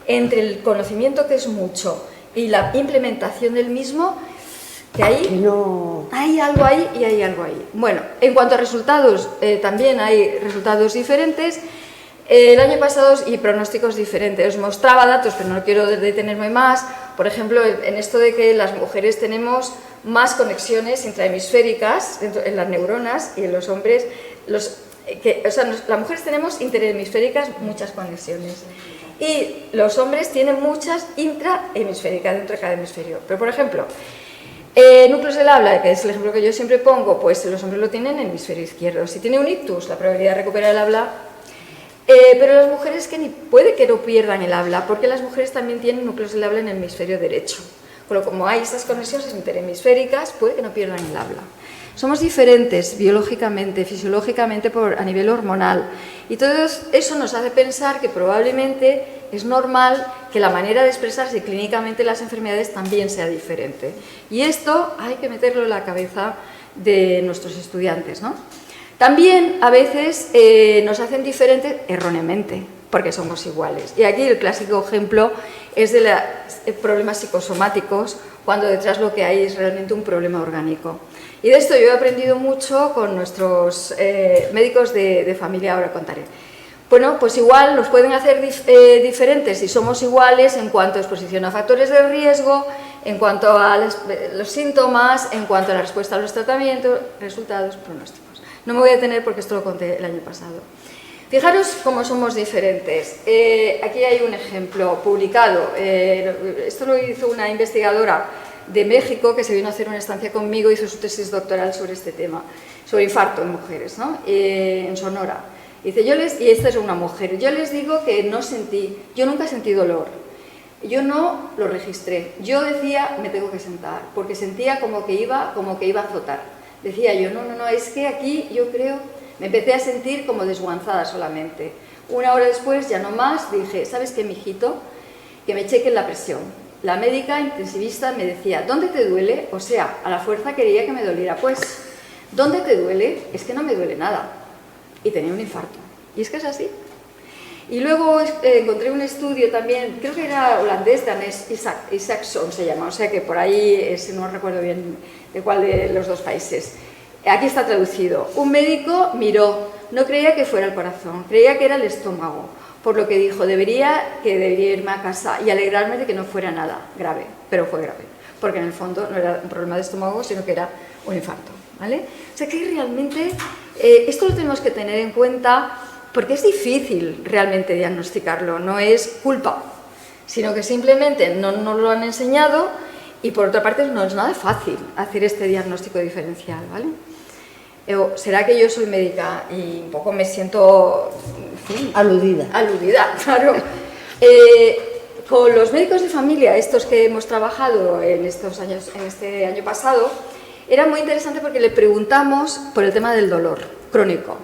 entre el conocimiento, que es mucho, y la implementación del mismo, que hay algo ahí y hay algo ahí. Bueno, en cuanto a resultados, también hay resultados diferentes. El año pasado y pronósticos diferentes. Os mostraba datos, pero no quiero detenerme más. Por ejemplo, en esto de que las mujeres tenemos más conexiones intrahemisféricas en las neuronas y en los hombres, las mujeres tenemos interhemisféricas muchas conexiones y los hombres tienen muchas intrahemisféricas dentro de cada hemisferio. Pero, por ejemplo, núcleos del habla, que es el ejemplo que yo siempre pongo, pues los hombres lo tienen en el hemisferio izquierdo. Si tiene un ictus, la probabilidad de recuperar el habla. Pero las mujeres puede que no pierdan el habla, porque las mujeres también tienen núcleos del habla en el hemisferio derecho. Como hay estas conexiones interhemisféricas, puede que no pierdan el habla. Somos diferentes biológicamente, fisiológicamente, a nivel hormonal. Y todo eso nos hace pensar que probablemente es normal que la manera de expresarse clínicamente las enfermedades también sea diferente. Y esto hay que meterlo en la cabeza de nuestros estudiantes, ¿no? También a veces nos hacen diferentes erróneamente, porque somos iguales. Y aquí el clásico ejemplo es de los problemas psicosomáticos, cuando detrás lo que hay es realmente un problema orgánico. Y de esto yo he aprendido mucho con nuestros médicos de familia, ahora contaré. Bueno, pues igual nos pueden hacer diferentes si somos iguales en cuanto a exposición a factores de riesgo, en cuanto a los síntomas, en cuanto a la respuesta a los tratamientos, resultados, pronósticos. No me voy a detener porque esto lo conté el año pasado. Fijaros cómo somos diferentes. Aquí hay un ejemplo publicado. Esto lo hizo una investigadora de México que se vino a hacer una estancia conmigo, hizo su tesis doctoral sobre este tema, sobre infarto en mujeres, ¿no? En Sonora. Dice, y esta es una mujer, yo les digo que yo nunca sentí dolor, yo no lo registré, yo decía, me tengo que sentar, porque sentía como que iba a azotar. Decía yo, no, es que aquí yo creo, me empecé a sentir como desguanzada solamente. Una hora después, ya no más, dije, ¿sabes qué, mijito? Que me chequen la presión. La médica intensivista me decía, ¿dónde te duele? O sea, a la fuerza quería que me doliera, pues, ¿dónde te duele? Es que no me duele nada. Y tenía un infarto. Y es que es así. Y luego encontré un estudio también, creo que era holandés, danés, Isaacson se llama, o sea que por ahí no recuerdo bien de cuál de los dos países. Aquí está traducido. Un médico miró, no creía que fuera el corazón, creía que era el estómago, por lo que dijo, debería irme a casa y alegrarme de que no fuera nada grave, pero fue grave, porque en el fondo no era un problema de estómago, sino que era un infarto, ¿vale? O sea que realmente esto lo tenemos que tener en cuenta porque es difícil realmente diagnosticarlo, no es culpa, sino que simplemente no nos lo han enseñado y por otra parte no es nada fácil hacer este diagnóstico diferencial, ¿vale? ¿Será que yo soy médica y un poco me siento, en fin, aludida, claro? Con los médicos de familia, estos que hemos trabajado en este año pasado, era muy interesante porque le preguntamos por el tema del dolor crónico.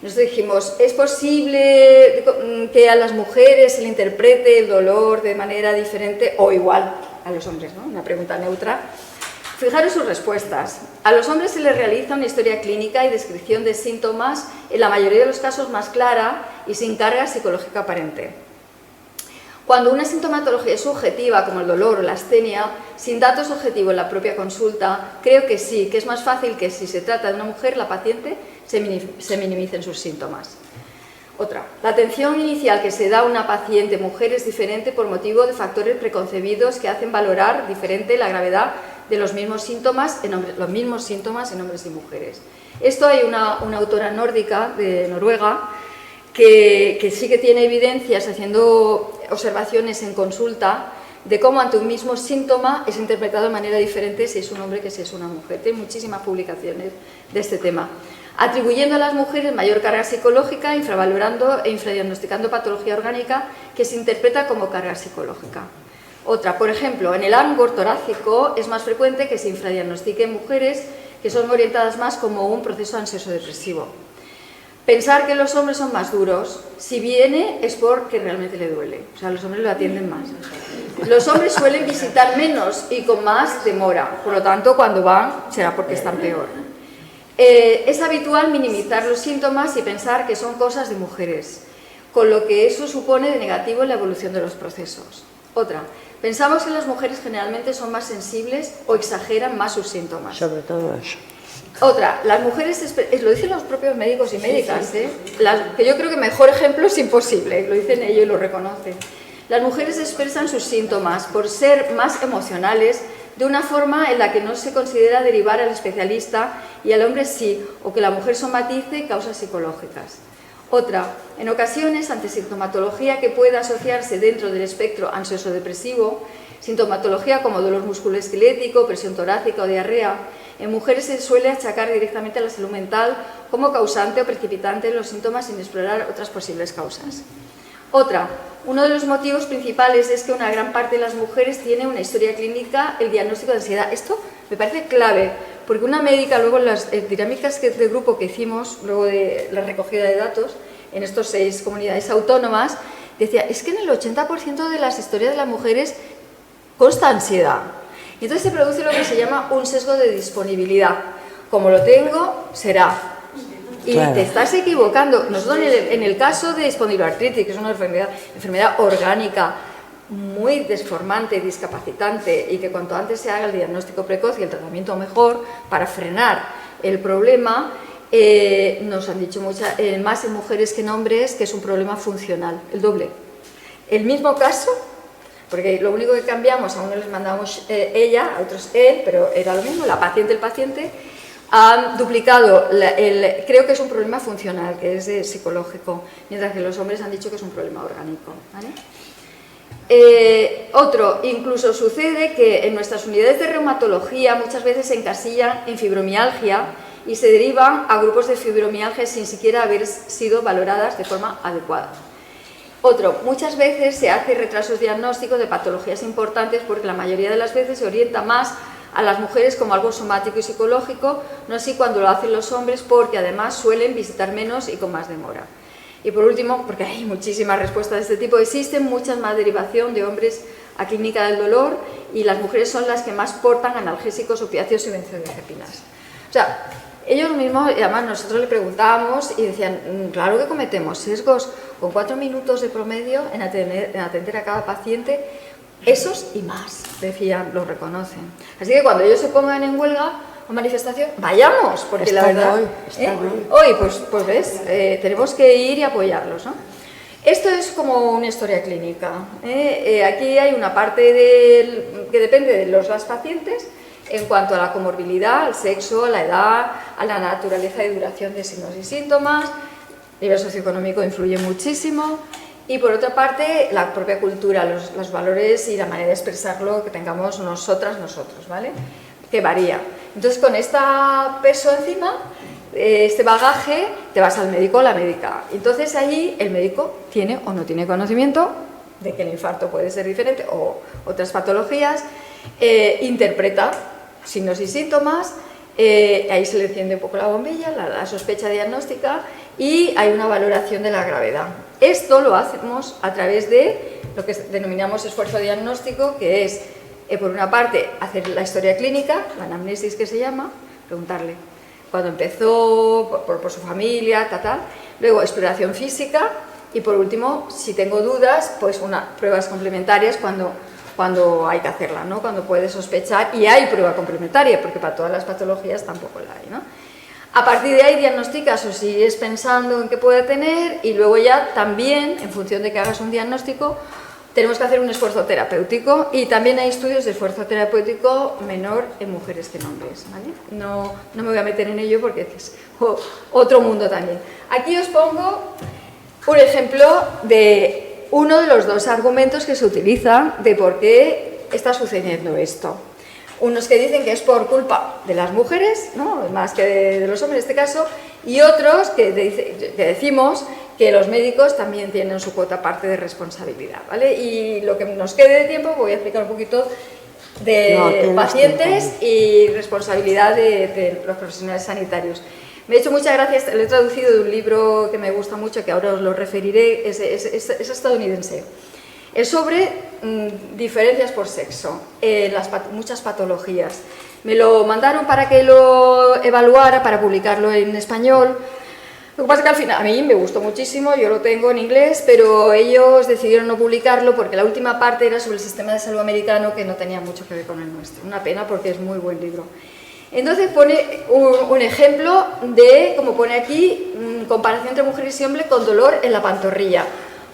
Nosotros dijimos, ¿es posible que a las mujeres se le interprete el dolor de manera diferente o igual a los hombres, ¿no? Una pregunta neutra. Fijaros sus respuestas. A los hombres se les realiza una historia clínica y descripción de síntomas, en la mayoría de los casos más clara y sin carga psicológica aparente. Cuando una sintomatología es subjetiva, como el dolor o la astenia, sin datos objetivos en la propia consulta, creo que sí, que es más fácil que si se trata de una mujer, la paciente se minimicen sus síntomas. Otra, la atención inicial que se da a una paciente mujer es diferente por motivo de factores preconcebidos que hacen valorar diferente la gravedad de los mismos síntomas en hombres y mujeres. Esto hay una autora nórdica de Noruega que sí que tiene evidencias haciendo observaciones en consulta de cómo ante un mismo síntoma es interpretado de manera diferente si es un hombre que si es una mujer. Tiene muchísimas publicaciones de este tema, atribuyendo a las mujeres mayor carga psicológica, infravalorando e infradiagnosticando patología orgánica que se interpreta como carga psicológica. Otra, por ejemplo, en el ángor torácico es más frecuente que se infradiagnostiquen mujeres que son orientadas más como un proceso ansioso-depresivo. Pensar que los hombres son más duros, si viene es porque realmente le duele, o sea, los hombres lo atienden más. Los hombres suelen visitar menos y con más demora, por lo tanto, cuando van será porque están peor. Es habitual minimizar los síntomas y pensar que son cosas de mujeres, con lo que eso supone de negativo en la evolución de los procesos. Otra, pensamos que las mujeres generalmente son más sensibles o exageran más sus síntomas. Sobre todo eso. Otra, las mujeres, lo dicen los propios médicos y médicas, que yo creo que mejor ejemplo es imposible, lo dicen ellos y lo reconocen. Las mujeres expresan sus síntomas por ser más emocionales de una forma en la que no se considera derivar al especialista y al hombre sí, o que la mujer somatice causas psicológicas. Otra, en ocasiones, ante sintomatología que pueda asociarse dentro del espectro ansioso-depresivo, sintomatología como dolor musculoesquelético, presión torácica o diarrea, en mujeres se suele achacar directamente a la salud mental como causante o precipitante de los síntomas sin explorar otras posibles causas. Otra, uno de los motivos principales es que una gran parte de las mujeres tiene una historia clínica, el diagnóstico de ansiedad. Esto me parece clave, porque una médica, luego en las dinámicas de grupo que hicimos, luego de la recogida de datos, en estas 6 comunidades autónomas, decía, es que en el 80% de las historias de las mujeres consta ansiedad. Y entonces se produce lo que se llama un sesgo de disponibilidad. Como lo tengo, será. Y claro, te estás equivocando. Nosotros en el caso de espondiloartritis, que es una enfermedad orgánica muy desformante, discapacitante, y que cuanto antes se haga el diagnóstico precoz y el tratamiento mejor para frenar el problema, nos han dicho más en mujeres que en hombres que es un problema funcional, el doble. El mismo caso, porque lo único que cambiamos, a uno les mandamos ella, a otros él, pero era lo mismo, la paciente, el paciente, han duplicado, creo que es un problema funcional, que es psicológico, mientras que los hombres han dicho que es un problema orgánico, ¿vale? Otro, incluso sucede que en nuestras unidades de reumatología muchas veces se encasillan en fibromialgia y se derivan a grupos de fibromialgia sin siquiera haber sido valoradas de forma adecuada. Otro, muchas veces se hacen retrasos diagnósticos de patologías importantes porque la mayoría de las veces se orienta más a las mujeres como algo somático y psicológico, no así cuando lo hacen los hombres, porque además suelen visitar menos y con más demora. Y por último, porque hay muchísimas respuestas de este tipo, existen muchas más derivación de hombres a clínica del dolor y las mujeres son las que más portan analgésicos, opiáceos y benzodiazepinas. O sea, ellos mismos, y además nosotros le preguntábamos y decían, claro que cometemos sesgos con 4 minutos de promedio en atender a cada paciente, esos y más, decían, lo reconocen. Así que cuando ellos se pongan en huelga o manifestación, vayamos, porque está la verdad, hoy pues ves, tenemos que ir y apoyarlos, ¿no? Esto es como una historia clínica. Aquí hay una parte que depende de las pacientes en cuanto a la comorbilidad, al sexo, a la edad, a la naturaleza y duración de signos y síntomas. El nivel socioeconómico influye muchísimo. Y por otra parte, la propia cultura, los valores y la manera de expresarlo que tengamos nosotros, ¿vale? Que varía. Entonces, con este peso encima, este bagaje, te vas al médico o la médica. Entonces, allí el médico tiene o no tiene conocimiento de que el infarto puede ser diferente o otras patologías, interpreta signos y síntomas, ahí se le enciende un poco la bombilla, la sospecha diagnóstica y hay una valoración de la gravedad. Esto lo hacemos a través de lo que denominamos esfuerzo diagnóstico, que es, por una parte, hacer la historia clínica, la anamnesis que se llama, preguntarle cuándo empezó, por su familia, tal. Luego, exploración física y, por último, si tengo dudas, pues pruebas complementarias cuando hay que hacerla, ¿no? Cuando puedes sospechar y hay prueba complementaria, porque para todas las patologías tampoco la hay, ¿no? A partir de ahí diagnosticas o sigues pensando en qué puede tener y luego ya también, en función de que hagas un diagnóstico, tenemos que hacer un esfuerzo terapéutico y también hay estudios de esfuerzo terapéutico menor en mujeres que en hombres, ¿vale? No me voy a meter en ello porque es otro mundo también. Aquí os pongo un ejemplo de uno de los dos argumentos que se utilizan de por qué está sucediendo esto. Unos que dicen que es por culpa de las mujeres, ¿no? Más que de los hombres en este caso, y otros que decimos que los médicos también tienen su cuota parte de responsabilidad, ¿vale? Y lo que nos quede de tiempo voy a explicar un poquito de pacientes y responsabilidad de los profesionales sanitarios. Me ha hecho muchas gracias, lo he traducido de un libro que me gusta mucho, que ahora os lo referiré, es estadounidense. Es sobre diferencias por sexo, muchas patologías. Me lo mandaron para que lo evaluara, para publicarlo en español. Lo que pasa es que al final a mí me gustó muchísimo, yo lo tengo en inglés, pero ellos decidieron no publicarlo porque la última parte era sobre el sistema de salud americano que no tenía mucho que ver con el nuestro. Una pena porque es muy buen libro. Entonces pone un ejemplo de, como pone aquí, comparación entre mujeres y hombres con dolor en la pantorrilla.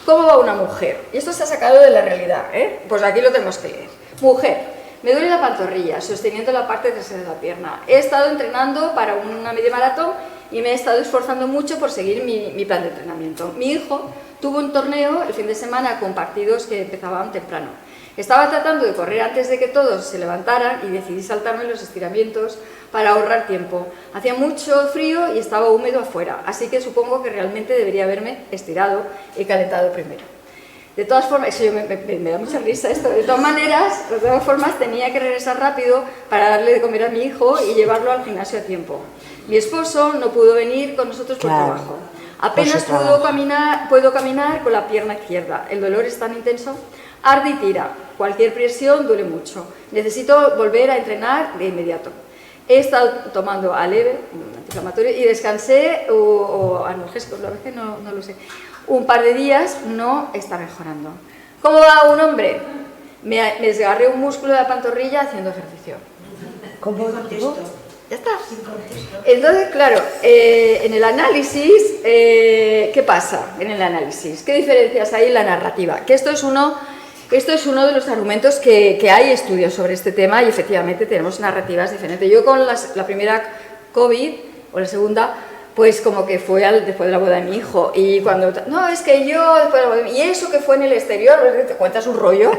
¿Cómo va una mujer? Y esto se ha sacado de la realidad, ¿eh? Pues aquí lo tenemos que leer. Mujer, me duele la pantorrilla, sosteniendo la parte trasera de la pierna. He estado entrenando para una media maratón y me he estado esforzando mucho por seguir mi plan de entrenamiento. Mi hijo tuvo un torneo el fin de semana con partidos que empezaban temprano. Estaba tratando de correr antes de que todos se levantaran y decidí saltarme los estiramientos para ahorrar tiempo. Hacía mucho frío y estaba húmedo afuera, así que supongo que realmente debería haberme estirado y calentado primero. De todas formas, eso me da mucha risa esto, de todas formas tenía que regresar rápido para darle de comer a mi hijo y llevarlo al gimnasio a tiempo. Mi esposo no pudo venir con nosotros por trabajo. Apenas puedo caminar con la pierna izquierda. El dolor es tan intenso. Arde y tira. Cualquier presión duele mucho. Necesito volver a entrenar de inmediato. He estado tomando Aleve, un antiinflamatorio, y descansé, o analgésicos, a veces no lo sé. Un par de días no está mejorando. ¿Cómo va un hombre? Me desgarré un músculo de la pantorrilla haciendo ejercicio. ¿Cómo? Ya está. Entonces, claro, en el análisis, ¿qué pasa en el análisis? ¿Qué diferencias hay en la narrativa? Que esto es uno de los argumentos que hay estudios sobre este tema y efectivamente tenemos narrativas diferentes. Yo con la primera COVID o la segunda, pues como que fue después de la boda de mi hijo y cuando, no, es que yo después de la boda, y eso que fue en el exterior, pues te cuentas un rollo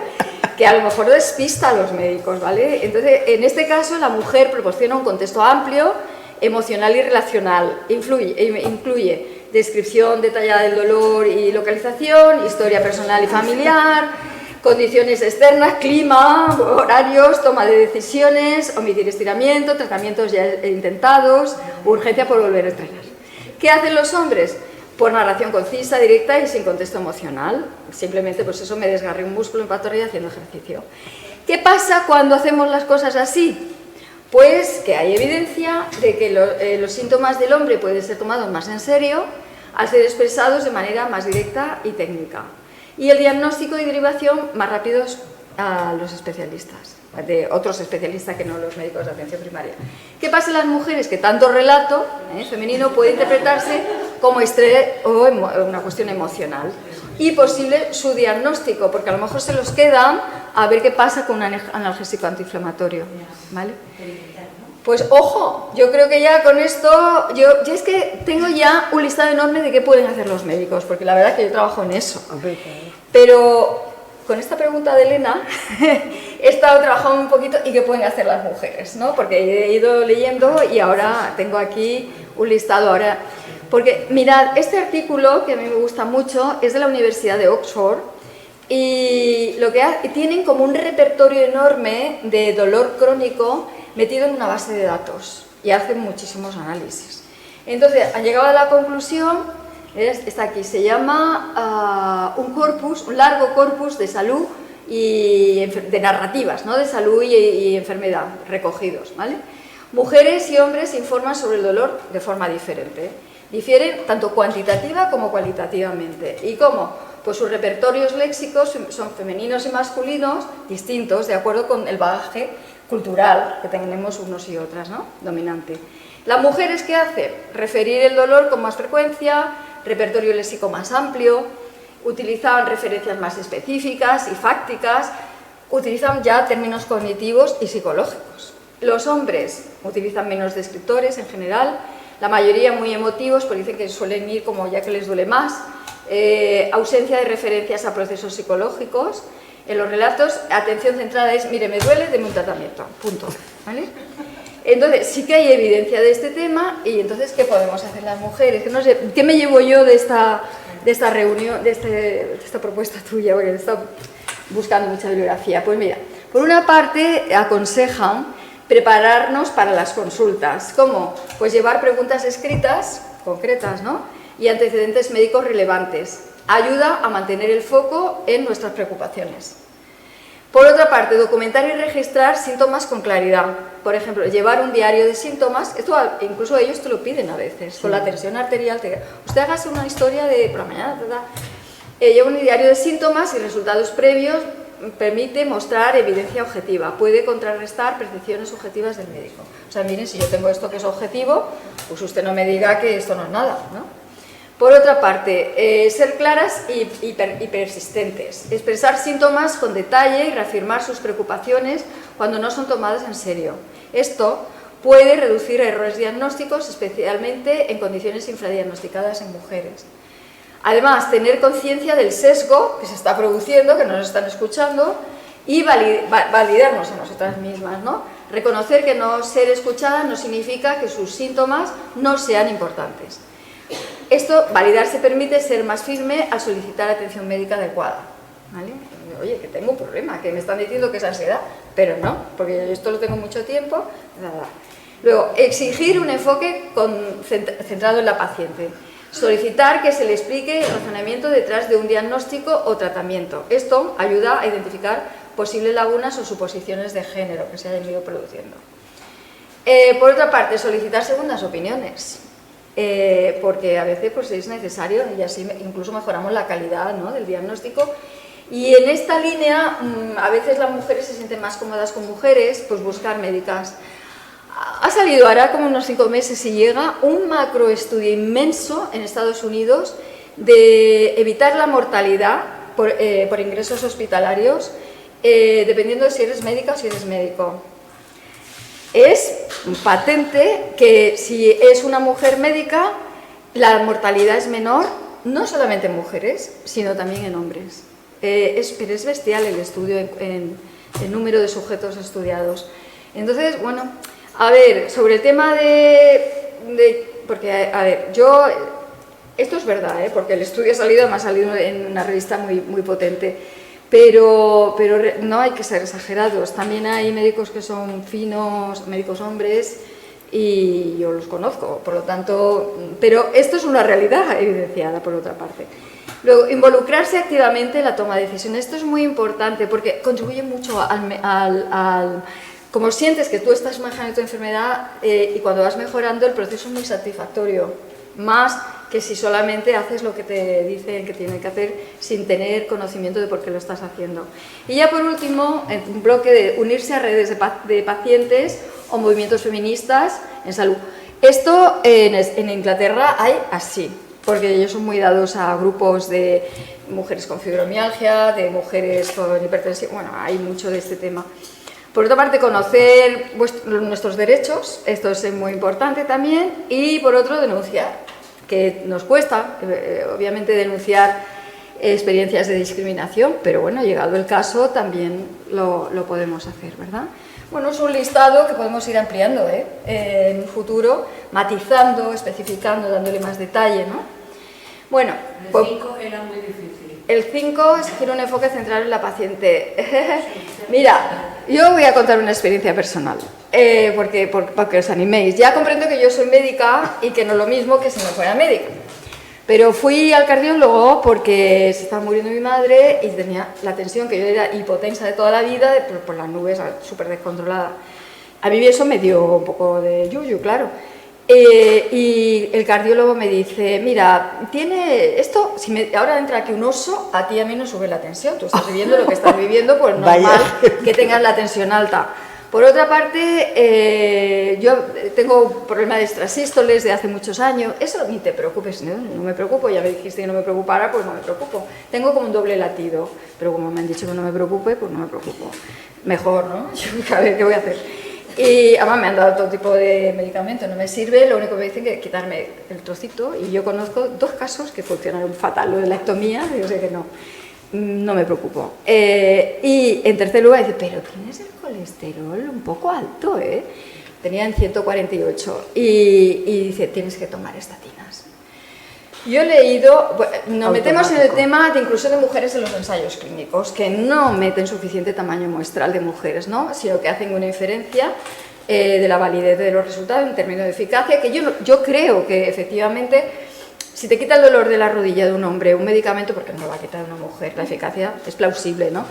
que a lo mejor despista a los médicos, ¿vale? Entonces, en este caso, la mujer proporciona un contexto amplio, emocional y relacional. Incluye descripción detallada del dolor y localización, historia personal y familiar, condiciones externas, clima, horarios, toma de decisiones, omitir estiramiento, tratamientos ya intentados, urgencia por volver a entrenar. ¿Qué hacen los hombres? Por narración concisa, directa y sin contexto emocional. Simplemente, pues eso, me desgarré un músculo en pantorrilla haciendo ejercicio. ¿Qué pasa cuando hacemos las cosas así? Pues que hay evidencia de que los síntomas del hombre pueden ser tomados más en serio al ser expresados de manera más directa y técnica. Y el diagnóstico y derivación más rápidos a los especialistas, de otros especialistas que no los médicos de atención primaria. ¿Qué pasa en las mujeres? Que tanto relato femenino puede interpretarse como estrés o una cuestión emocional y posible su diagnóstico, porque a lo mejor se los quedan a ver qué pasa con un analgésico antiinflamatorio, ¿vale? Pues ojo, yo creo que ya con esto, yo es que tengo ya un listado enorme de qué pueden hacer los médicos, porque la verdad es que yo trabajo en eso. Pero con esta pregunta de Elena he estado trabajando un poquito y qué pueden hacer las mujeres, ¿no? Porque he ido leyendo y ahora tengo aquí un listado ahora. Porque mirad, este artículo que a mí me gusta mucho es de la Universidad de Oxford y lo que tienen como un repertorio enorme de dolor crónico metido en una base de datos y hacen muchísimos análisis. Entonces han llegado a la conclusión, está aquí, se llama un largo corpus de salud y de narrativas, ¿no? De salud y enfermedad recogidos, ¿vale? Mujeres y hombres informan sobre el dolor de forma diferente. Difieren tanto cuantitativa como cualitativamente. ¿Y cómo? Pues sus repertorios léxicos son femeninos y masculinos distintos de acuerdo con el bagaje cultural que tenemos unos y otras, ¿no? Dominante. ¿Las mujeres qué hacen? Referir el dolor con más frecuencia, repertorio léxico más amplio, utilizan referencias más específicas y fácticas, utilizan ya términos cognitivos y psicológicos. Los hombres utilizan menos descriptores en general, la mayoría muy emotivos, porque dicen que suelen ir como ya que les duele más, ausencia de referencias a procesos psicológicos. En los relatos, atención centrada es, mire, me duele, deme un tratamiento, punto, ¿vale? Entonces, sí que hay evidencia de este tema y entonces, ¿qué podemos hacer las mujeres? Que no sé, ¿qué me llevo yo de esta reunión, de esta propuesta tuya? Porque he estado buscando mucha bibliografía. Pues mira, por una parte aconsejan prepararnos para las consultas. ¿Cómo? Pues llevar preguntas escritas, concretas, ¿no? Y antecedentes médicos relevantes. Ayuda a mantener el foco en nuestras preocupaciones. Por otra parte, documentar y registrar síntomas con claridad. Por ejemplo, llevar un diario de síntomas, esto incluso ellos te lo piden a veces, sí. Con la tensión arterial, usted hágase una historia de por la mañana, lleva un diario de síntomas y resultados previos, permite mostrar evidencia objetiva, puede contrarrestar percepciones objetivas del médico. O sea, miren, si yo tengo esto que es objetivo, pues usted no me diga que esto no es nada, ¿no? Por otra parte, ser claras y persistentes, expresar síntomas con detalle y reafirmar sus preocupaciones cuando no son tomadas en serio. Esto puede reducir errores diagnósticos, especialmente en condiciones infradiagnosticadas en mujeres. Además, tener conciencia del sesgo que se está produciendo, que nos están escuchando, y validarnos a nosotras mismas, ¿no? Reconocer que no ser escuchada no significa que sus síntomas no sean importantes. Esto, validarse permite ser más firme al solicitar atención médica adecuada, ¿vale? Oye, que tengo un problema, que me están diciendo que es ansiedad, pero no, porque esto lo tengo mucho tiempo, nada. Luego, exigir un enfoque centrado en la paciente. Solicitar que se le explique el razonamiento detrás de un diagnóstico o tratamiento. Esto ayuda a identificar posibles lagunas o suposiciones de género que se hayan ido produciendo. Por otra parte, solicitar segundas opiniones. Porque a veces pues, es necesario y así incluso mejoramos la calidad, ¿no? Del diagnóstico. Y en esta línea, a veces las mujeres se sienten más cómodas con mujeres, pues buscar médicas. Ha salido ahora como unos 5 meses y llega un macroestudio inmenso en Estados Unidos de evitar la mortalidad por ingresos hospitalarios, dependiendo de si eres médica o si eres médico. Es patente que si es una mujer médica, la mortalidad es menor, no solamente en mujeres, sino también en hombres. Pero es bestial el estudio en el número de sujetos estudiados. Entonces, bueno, a ver, sobre el tema porque, a ver, esto es verdad, porque el estudio me ha salido en una revista muy, muy potente, pero no hay que ser exagerados. También hay médicos que son finos, médicos hombres, y yo los conozco, por lo tanto, pero esto es una realidad evidenciada por otra parte. Luego, involucrarse activamente en la toma de decisiones. Esto es muy importante porque contribuye mucho como sientes que tú estás manejando tu enfermedad y cuando vas mejorando el proceso es muy satisfactorio, más que si solamente haces lo que te dicen que tienes que hacer sin tener conocimiento de por qué lo estás haciendo. Y ya por último, un bloque de unirse a redes de pacientes o movimientos feministas en salud. Esto en Inglaterra hay así, porque ellos son muy dados a grupos de mujeres con fibromialgia, de mujeres con hipertensión, bueno, hay mucho de este tema. Por otra parte, conocer nuestros derechos, esto es muy importante también, y por otro, denunciar, que nos cuesta, obviamente, denunciar experiencias de discriminación, pero bueno, llegado el caso, también lo podemos hacer, ¿verdad? Bueno, es un listado que podemos ir ampliando en un futuro, matizando, especificando, dándole más detalle, ¿no? Bueno, el 5 era muy difícil. El 5 es quiero un enfoque centrado en la paciente. Mira, yo voy a contar una experiencia personal, para que os animéis. Ya comprendo que yo soy médica y que no es lo mismo que si no fuera médica. Pero fui al cardiólogo porque se estaba muriendo mi madre y tenía la tensión, que yo era hipotensa de toda la vida, por las nubes, súper descontrolada. A mí eso me dio un poco de yuyu, claro. Y el cardiólogo me dice, mira, tiene esto, ahora entra aquí un oso, a ti y a mí nos sube la tensión, tú estás viviendo lo que estás viviendo, pues normal que tengas la tensión alta. Por otra parte, yo tengo problemas de extrasístoles de hace muchos años, eso ni te preocupes, no me preocupo, ya me dijiste que no me preocupara, pues no me preocupo. Tengo como un doble latido, pero como me han dicho que no me preocupe, pues no me preocupo. Mejor, ¿no? Yo, a ver, ¿qué voy a hacer? Y además me han dado todo tipo de medicamentos, no me sirve, lo único que me dicen es quitarme el trocito, y yo conozco 2 casos que funcionaron fatal, lo de la ectomía, yo sé que no me preocupo. Y en tercer lugar dice, pero tienes el colesterol un poco alto, tenía en 148, y dice, tienes que tomar estatinas. Yo he leído, nos metemos en el tema de inclusión de mujeres en los ensayos clínicos, que no meten suficiente tamaño muestral de mujeres, ¿no? Sino que hacen una inferencia de la validez de los resultados en términos de eficacia, que yo creo que efectivamente, si te quita el dolor de la rodilla de un hombre, un medicamento, porque no lo va a quitar una mujer, la eficacia es plausible, ¿no?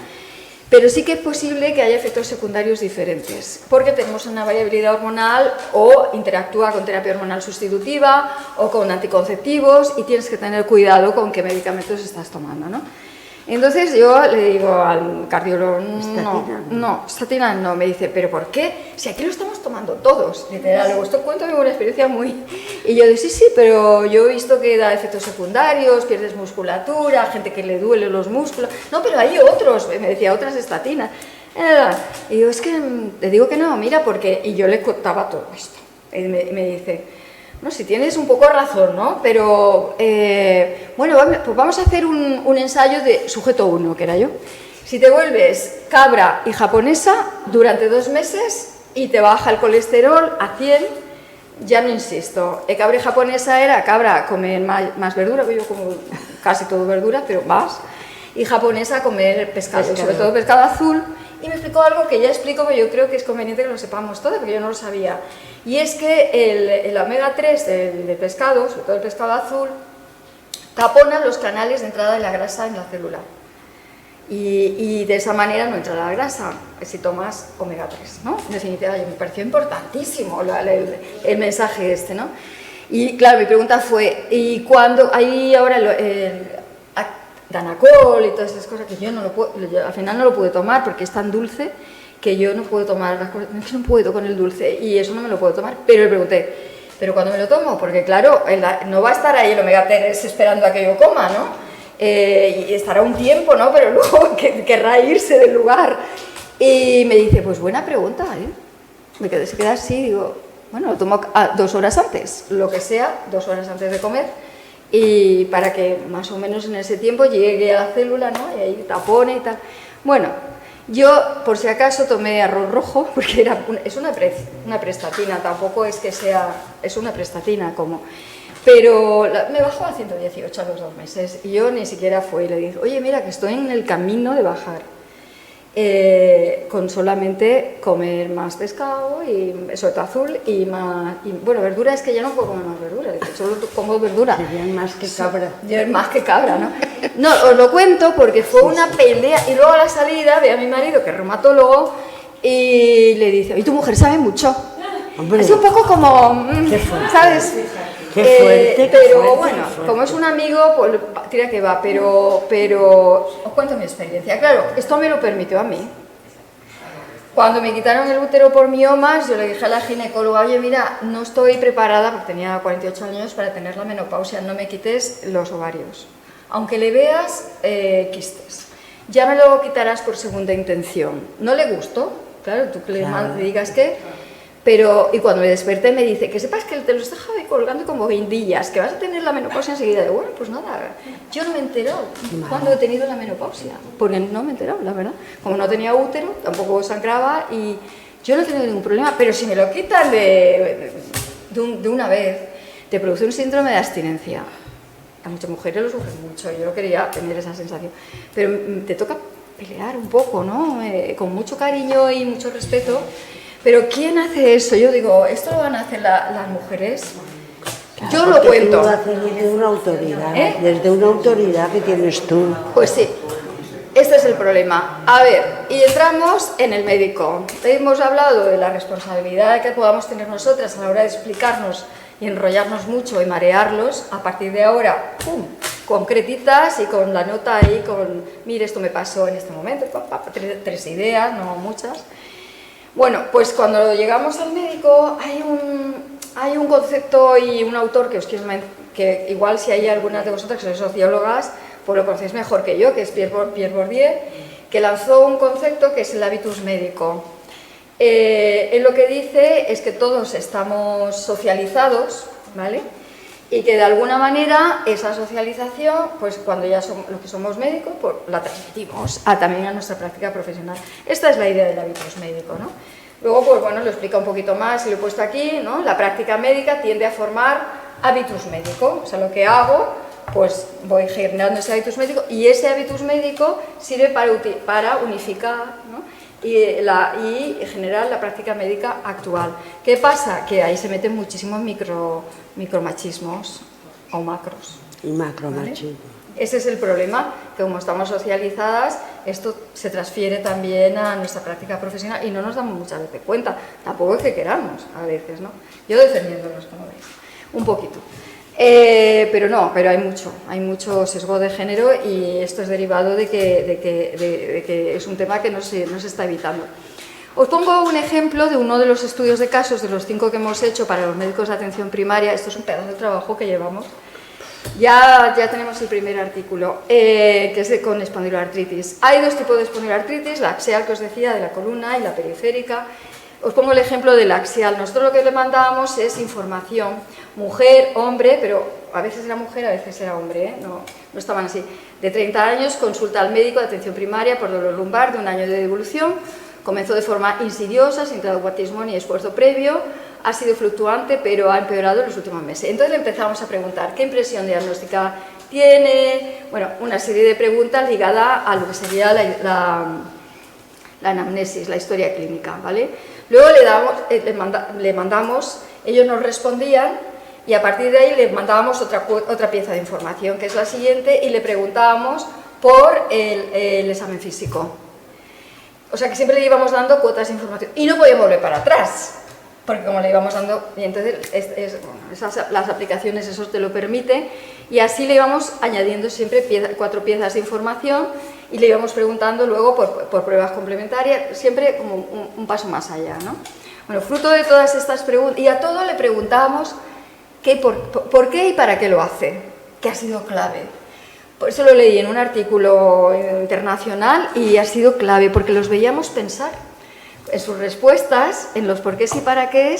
Pero sí que es posible que haya efectos secundarios diferentes, porque tenemos una variabilidad hormonal o interactúa con terapia hormonal sustitutiva o con anticonceptivos y tienes que tener cuidado con qué medicamentos estás tomando, ¿no? Entonces yo le digo al cardiólogo, estatina no, me dice, ¿pero por qué? Si aquí lo estamos tomando todos, literal, luego esto cuento una experiencia muy... Y yo digo, sí, pero yo he visto que da efectos secundarios, pierdes musculatura, gente que le duele los músculos, no, pero hay otros, me decía, otras estatinas. Y digo, es que te digo que no, mira, porque... Y yo le contaba todo esto, y me dice... No, si tienes un poco razón, ¿no? Pero, bueno, pues vamos a hacer un ensayo de sujeto 1, que era yo. Si te vuelves cabra y japonesa durante 2 meses y te baja el colesterol a 100, ya no insisto. Cabra y japonesa era cabra comer más verdura, que yo como casi todo verdura, pero más. Y japonesa comer pescado, sobre todo pescado azul. Y me explicó algo que ya explico, pero yo creo que es conveniente que lo sepamos todos, porque yo no lo sabía. Y es que el omega 3 del pescado, sobre todo el pescado azul, tapona los canales de entrada de la grasa en la célula. Y de esa manera no entra la grasa, si tomas omega 3, ¿no? En definitiva, me pareció importantísimo el mensaje este, ¿no? Y claro, mi pregunta fue, ¿y cuándo? Ahí ahora Danacol y todas esas cosas que yo al final no lo pude tomar porque es tan dulce que yo no puedo tomar las cosas, es que no puedo con el dulce y eso no me lo puedo tomar. Pero le pregunté, ¿pero cuándo me lo tomo? Porque claro, no va a estar ahí el omega 3 esperando a que yo coma, ¿no? Y estará un tiempo, ¿no? Pero luego querrá irse del lugar. Y me dice, pues buena pregunta, ¿eh? Se queda así, digo, bueno, lo tomo 2 horas antes, lo que sea, 2 horas antes de comer, y para que más o menos en ese tiempo llegue a la célula, ¿no? Y ahí tapone y tal. Bueno, yo por si acaso tomé arroz rojo, porque es una prestatina, tampoco es que sea, es una prestatina como... Pero me bajó a 118 a los 2 meses y yo ni siquiera fui y le dije, oye, mira que estoy en el camino de bajar. Con solamente comer más pescado y sobre todo azul y bueno, verdura es que ya no puedo comer más verdura, solo como verdura. Serían más que cabra. Más que cabra, ¿no? No, os lo cuento porque fue una pelea y luego a la salida ve a mi marido que es reumatólogo y le dice, ¿y tu mujer sabe mucho? Hombre, es un poco como, ¿sabes? Qué fuerte, pero bueno, como es un amigo, pues tira que va, pero os cuento mi experiencia. Claro, esto me lo permitió a mí. Cuando me quitaron el útero por miomas, yo le dije a la ginecóloga, oye, mira, no estoy preparada, porque tenía 48 años, para tener la menopausia, no me quites los ovarios. Aunque le veas quistes, ya me lo quitarás por segunda intención. No le gustó, claro, tú que le digas que... Pero, y cuando me desperté me dice, que sepas que te lo estás colgando como guindillas, que vas a tener la menopausia enseguida. Y bueno, pues nada, yo no me he enterado cuando he tenido la menopausia, porque no me he enterado, la verdad. Como no tenía útero, tampoco sangraba y yo no he tenido ningún problema, pero si me lo quitan de una vez, te produce un síndrome de abstinencia. A muchas mujeres lo sufren mucho, yo no quería tener esa sensación, pero te toca pelear un poco, ¿no? Con mucho cariño y mucho respeto. Pero ¿quién hace eso? Yo digo, ¿esto lo van a hacer las mujeres? Claro, yo lo cuento. Tú lo haces desde una autoridad, desde una autoridad que tienes tú. Pues sí, este es el problema. A ver, y entramos en el médico. Hemos hablado de la responsabilidad que podamos tener nosotras a la hora de explicarnos y enrollarnos mucho y marearlos. A partir de ahora, ¡pum!, concretitas y con la nota ahí, mire, esto me pasó en este momento, 3 ideas, no muchas. Bueno, pues cuando llegamos al médico hay un concepto y un autor que os quiero que igual si hay algunas de vosotras que sois sociólogas, pues lo conocéis mejor que yo, que es Pierre Bourdieu, que lanzó un concepto que es el habitus médico. Él lo que dice es que todos estamos socializados, ¿vale? Y que de alguna manera esa socialización, pues cuando ya somos los que somos médicos, pues la transmitimos también a nuestra práctica profesional. Esta es la idea del habitus médico, ¿no? Luego, pues bueno, lo explica un poquito más y lo he puesto aquí, ¿no? La práctica médica tiende a formar habitus médico, o sea, lo que hago, pues voy generando ese habitus médico y ese habitus médico sirve para unificar, ¿no? y generar la práctica médica actual. ¿Qué pasa? Que ahí se meten muchísimos micromachismos o macros. Y macromachismo. ¿Vale? Ese es el problema, que como estamos socializadas, esto se transfiere también a nuestra práctica profesional y no nos damos muchas veces cuenta, tampoco es que queramos a veces, ¿no? Yo defendiéndolos, como veis, un poquito. Pero no, pero hay mucho sesgo de género y esto es derivado de que es un tema que no se está evitando. Os pongo un ejemplo de uno de los estudios de casos, de los 5 que hemos hecho para los médicos de atención primaria. Esto es un pedazo de trabajo que llevamos. Ya tenemos el primer artículo, que es con espondiloartritis. Hay 2 tipos de espondiloartritis, la axial que os decía, de la columna, y la periférica. Os pongo el ejemplo del axial. Nosotros lo que le mandábamos es información, mujer, hombre, pero a veces era mujer, a veces era hombre, no estaban así. De 30 años, consulta al médico de atención primaria por dolor lumbar de 1 año de devolución. Comenzó de forma insidiosa, sin traumatismo ni esfuerzo previo, ha sido fluctuante, pero ha empeorado en los últimos meses. Entonces le empezamos a preguntar qué impresión diagnóstica tiene, bueno, una serie de preguntas ligadas a lo que sería la anamnesis, la historia clínica, ¿vale? Luego le mandamos, ellos nos respondían y a partir de ahí le mandábamos otra pieza de información, que es la siguiente, y le preguntábamos por el examen físico. O sea que siempre le íbamos dando cuotas de información y no podíamos volver para atrás, porque como le íbamos dando, y entonces las aplicaciones eso te lo permiten, y así le íbamos añadiendo siempre 4 piezas de información y le íbamos preguntando luego por pruebas complementarias, siempre como un paso más allá, ¿no? Bueno, fruto de todas estas preguntas, y a todo le preguntábamos por qué y para qué lo hace, que ha sido clave. Por eso lo leí en un artículo internacional y ha sido clave, porque los veíamos pensar. En sus respuestas, en los porqués y para qué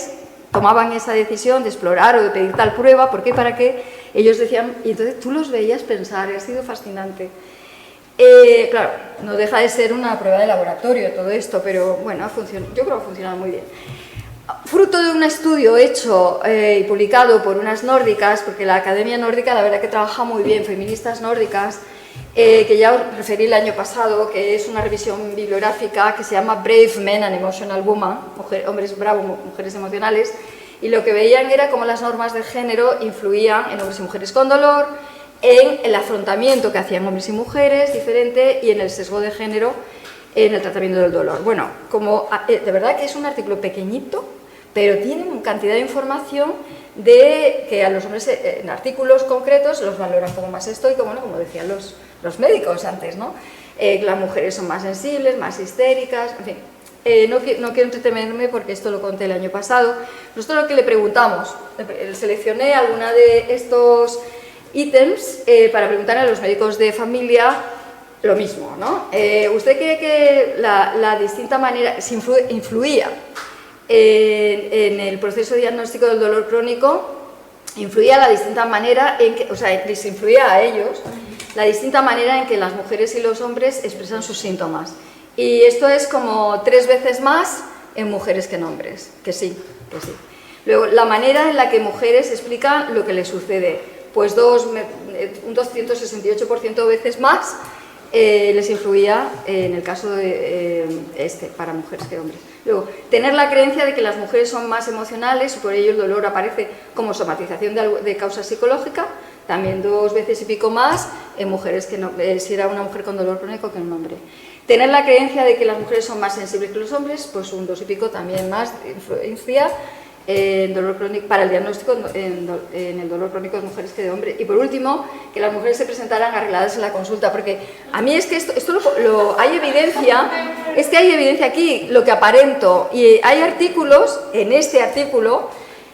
tomaban esa decisión de explorar o de pedir tal prueba, por qué y para qué, ellos decían, y entonces tú los veías pensar, y ha sido fascinante. Claro, no deja de ser una prueba de laboratorio todo esto, pero bueno, yo creo que ha funcionado muy bien. Fruto de un estudio hecho y publicado por unas nórdicas, porque la Academia Nórdica la verdad que trabaja muy bien, feministas nórdicas, que ya os referí el año pasado, que es una revisión bibliográfica que se llama Brave Men and Emotional Women, hombres bravos, mujeres emocionales, y lo que veían era cómo las normas de género influían en hombres y mujeres con dolor, en el afrontamiento que hacían hombres y mujeres diferente y en el sesgo de género en el tratamiento del dolor. Bueno, de verdad que es un artículo pequeñito, pero tiene una cantidad de información de que a los hombres en artículos concretos los valoran como más estoicos, bueno, como decían los médicos antes, ¿no? Las mujeres son más sensibles, más histéricas, en fin. No quiero entretenerme porque esto lo conté el año pasado. Nosotros lo que le preguntamos, seleccioné alguna de estos ítems para preguntar a los médicos de familia lo mismo, ¿no? ¿Usted cree que la distinta manera si influía en el proceso diagnóstico del dolor crónico, influía la distinta manera en que, o sea, les influía a ellos la distinta manera en que las mujeres y los hombres expresan sus síntomas? Y esto es como 3 veces más en mujeres que en hombres, que sí, que sí. Luego, la manera en la que mujeres explican lo que les sucede, pues un 268% veces más les influía en el caso de para mujeres que hombres. Luego, tener la creencia de que las mujeres son más emocionales y por ello el dolor aparece como somatización de causa psicológica, también 2 veces y pico más en mujeres que no, si era una mujer con dolor crónico que un hombre. Tener la creencia de que las mujeres son más sensibles que los hombres, pues un 2 y pico también más influencia en dolor crónico, para el diagnóstico en el dolor crónico de mujeres que de hombres. Y por último, que las mujeres se presentaran arregladas en la consulta, porque a mí es que esto hay evidencia, es que hay evidencia aquí, lo que aparento, y hay artículos, en este artículo,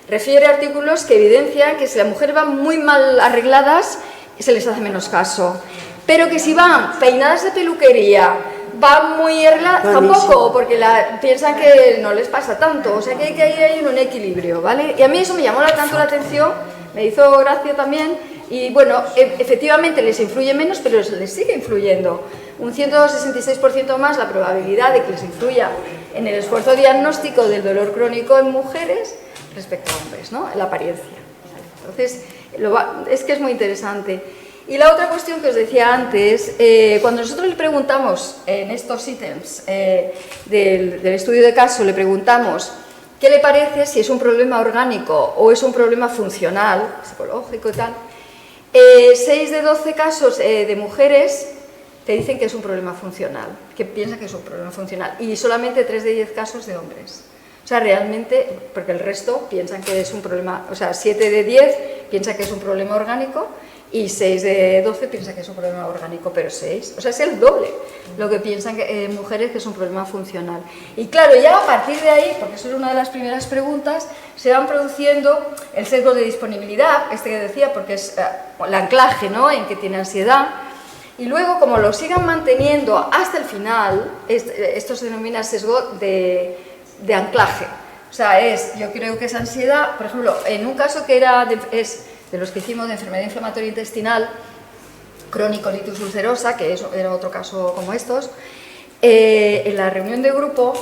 refiere a artículos que evidencian que si las mujeres van muy mal arregladas, se les hace menos caso, pero que si van peinadas de peluquería, van muy arregladas, tampoco, porque piensan que no les pasa tanto, o sea que hay un equilibrio, ¿vale? Y a mí eso me llamó tanto la atención, me hizo gracia también, y bueno, efectivamente les influye menos, pero les sigue influyendo. Un 166% más la probabilidad de que les influya en el esfuerzo diagnóstico del dolor crónico en mujeres respecto a hombres, ¿no? En la apariencia. Entonces, es que es muy interesante. Y la otra cuestión que os decía antes, cuando nosotros le preguntamos en estos ítems del estudio de caso, le preguntamos qué le parece, si es un problema orgánico o es un problema funcional, psicológico y tal, 6 de 12 casos de mujeres te dicen que es un problema funcional, que piensan que es un problema funcional, y solamente 3 de 10 casos de hombres. O sea, realmente, porque el resto piensan que es un problema, o sea, 7 de 10 piensan que es un problema orgánico y 6 de 12 piensan que es un problema orgánico, pero 6, o sea, es el doble lo que piensan mujeres que es un problema funcional. Y claro, ya a partir de ahí, porque eso es una de las primeras preguntas, se van produciendo el sesgo de disponibilidad, que decía, porque es el anclaje, ¿no?, en que tiene ansiedad. Y luego, como lo sigan manteniendo hasta el final, esto se denomina sesgo de anclaje. O sea, yo creo que es ansiedad, por ejemplo, en un caso que es de los que hicimos de enfermedad inflamatoria intestinal, crónico-litis ulcerosa, que era otro caso como estos, en la reunión de grupo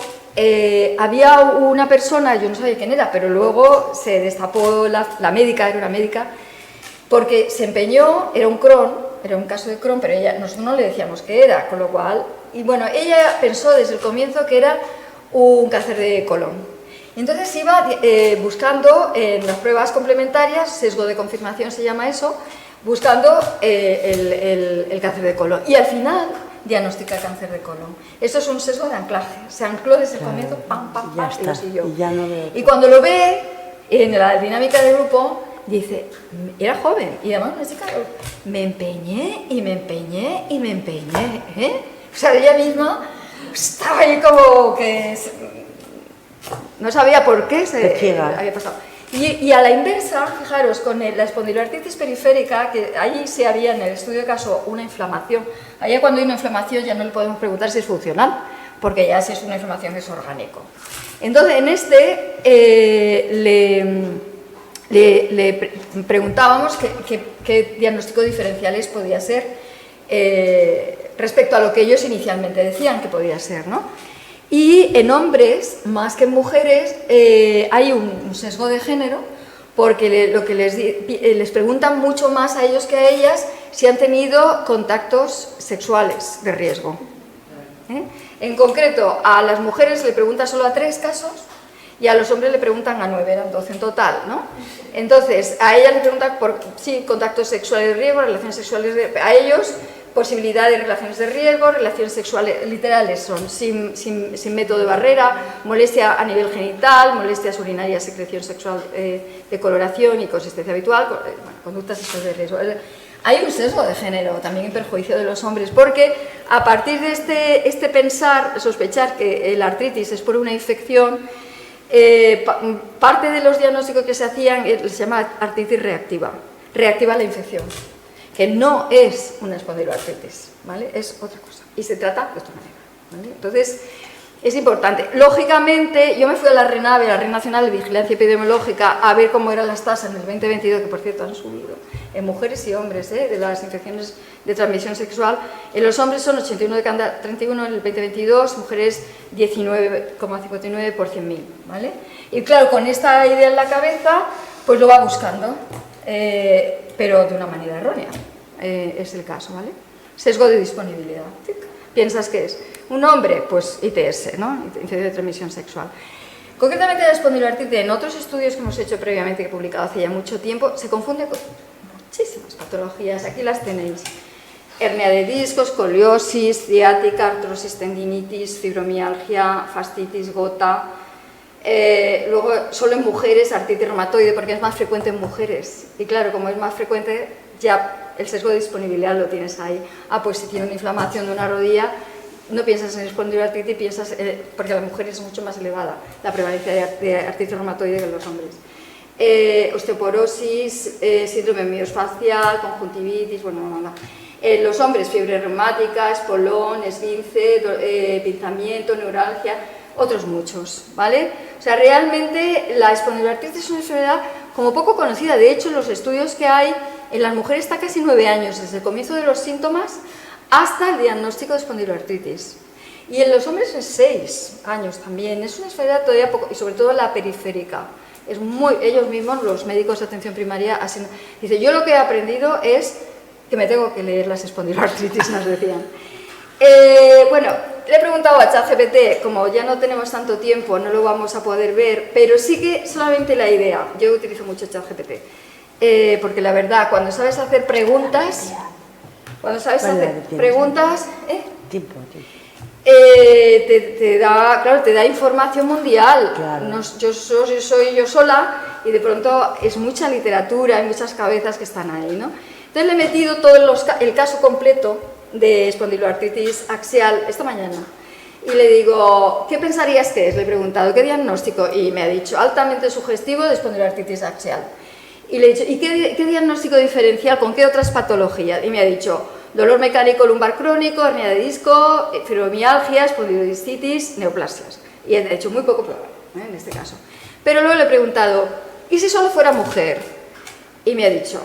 había una persona, yo no sabía quién era, pero luego se destapó la médica, era una médica, porque se empeñó, era un Crohn, era un caso de Crohn, pero nosotros no le decíamos qué era, con lo cual, y bueno, ella pensó desde el comienzo que era un cáncer de colon. Entonces iba buscando en las pruebas complementarias, sesgo de confirmación se llama eso, buscando el cáncer de colon. Y al final diagnostica cáncer de colon. Esto es un sesgo de anclaje. Se ancló desde el comienzo, pam, pam, pam, y lo siguió. Y cuando lo ve en la dinámica del grupo, dice, era joven, y además una chica, me empeñé y me empeñé y me empeñé, ¿eh? O sea, ella misma estaba ahí como que no sabía por qué se había pasado. Y a la inversa, fijaros, con la espondiloartritis periférica, que ahí sí había en el estudio de caso una inflamación. Allá cuando hay una inflamación ya no le podemos preguntar si es funcional, porque ya si es una inflamación es orgánico. Entonces, en este le preguntábamos qué diagnóstico diferenciales podía ser respecto a lo que ellos inicialmente decían que podía ser, ¿no? Y en hombres, más que en mujeres, hay un sesgo de género, porque lo que les preguntan mucho más a ellos que a ellas si han tenido contactos sexuales de riesgo. En concreto, a las mujeres le preguntan solo a 3 casos y a los hombres le preguntan a 9, eran 12 en total, ¿no? Entonces, a ellas le preguntan por, sí, contactos sexuales de riesgo, relaciones sexuales de riesgo, a ellos posibilidad de relaciones de riesgo, relaciones sexuales literales son sin método de barrera, molestia a nivel genital, molestias urinarias, secreción sexual de coloración y consistencia habitual, bueno, conductas sexuales de riesgo. Hay un sesgo de género también en perjuicio de los hombres, porque a partir de este pensar, sospechar que la artritis es por una infección, parte de los diagnósticos que se hacían se llama artritis reactiva, reactiva a la infección, que no es una espondiloartritis, ¿vale? Es otra cosa y se trata de esta manera, ¿vale? Entonces, es importante. Lógicamente, yo me fui a la RENAVE, la Red Nacional de Vigilancia Epidemiológica, a ver cómo eran las tasas en el 2022, que por cierto han subido, en mujeres y hombres, de las infecciones de transmisión sexual. En los hombres son 81 de cada 31 en el 2022, mujeres 19,59 por 100.000, ¿vale? Y claro, con esta idea en la cabeza, pues lo va buscando, pero de una manera errónea, es el caso, ¿vale? Sesgo de disponibilidad. ¿Piensas que es? Un hombre, pues ITS, ¿no? Infección de transmisión sexual. Concretamente la espondiloartritis, en otros estudios que hemos hecho previamente, que he publicado hace ya mucho tiempo, se confunde con muchísimas patologías. Aquí las tenéis. Hernia de disco, escoliosis, ciática, artrosis, tendinitis, fibromialgia, fascitis, gota. Luego, solo en mujeres, artritis reumatoide, porque es más frecuente en mujeres. Y claro, como es más frecuente, ya el sesgo de disponibilidad lo tienes ahí. Ah, pues si tiene una inflamación de una rodilla, no piensas en espondiloartritis, piensas, porque la mujer es mucho más elevada, la prevalencia de artritis reumatoide que en los hombres. Osteoporosis, síndrome miofascial, conjuntivitis, bueno, nada. En los hombres, fiebre reumática, espolón, esguince, pinzamiento, neuralgia, otros muchos, ¿vale? O sea, realmente la espondiloartritis es una enfermedad como poco conocida. De hecho, en los estudios que hay, en las mujeres está casi 9 años, desde el comienzo de los síntomas hasta el diagnóstico de espondiloartritis. Y en los hombres es 6 años también. Es una enfermedad todavía poco, y sobre todo la periférica. Es muy, ellos mismos, los médicos de atención primaria, dicen, yo lo que he aprendido es que me tengo que leer las espondiloartritis, nos decían. Bueno, le he preguntado a ChatGPT, como ya no tenemos tanto tiempo, no lo vamos a poder ver, pero sí que solamente la idea. Yo utilizo mucho ChatGPT, porque la verdad, cuando sabes hacer preguntas, te da información mundial. Claro. Yo soy yo sola y de pronto es mucha literatura, hay muchas cabezas que están ahí, ¿no? Entonces le he metido todo el caso completo de espondiloartritis axial esta mañana y le digo, ¿qué pensarías que es? Le he preguntado, ¿qué diagnóstico? Y me ha dicho, altamente sugestivo de espondiloartritis axial. Y le he dicho, ¿y qué diagnóstico diferencial? ¿Con qué otras patologías? Y me ha dicho, dolor mecánico lumbar crónico, hernia de disco, fibromialgia, espondilodiscitis, neoplasias. Y he hecho muy poco probable, en este caso. Pero luego le he preguntado, ¿y si solo fuera mujer? Y me ha dicho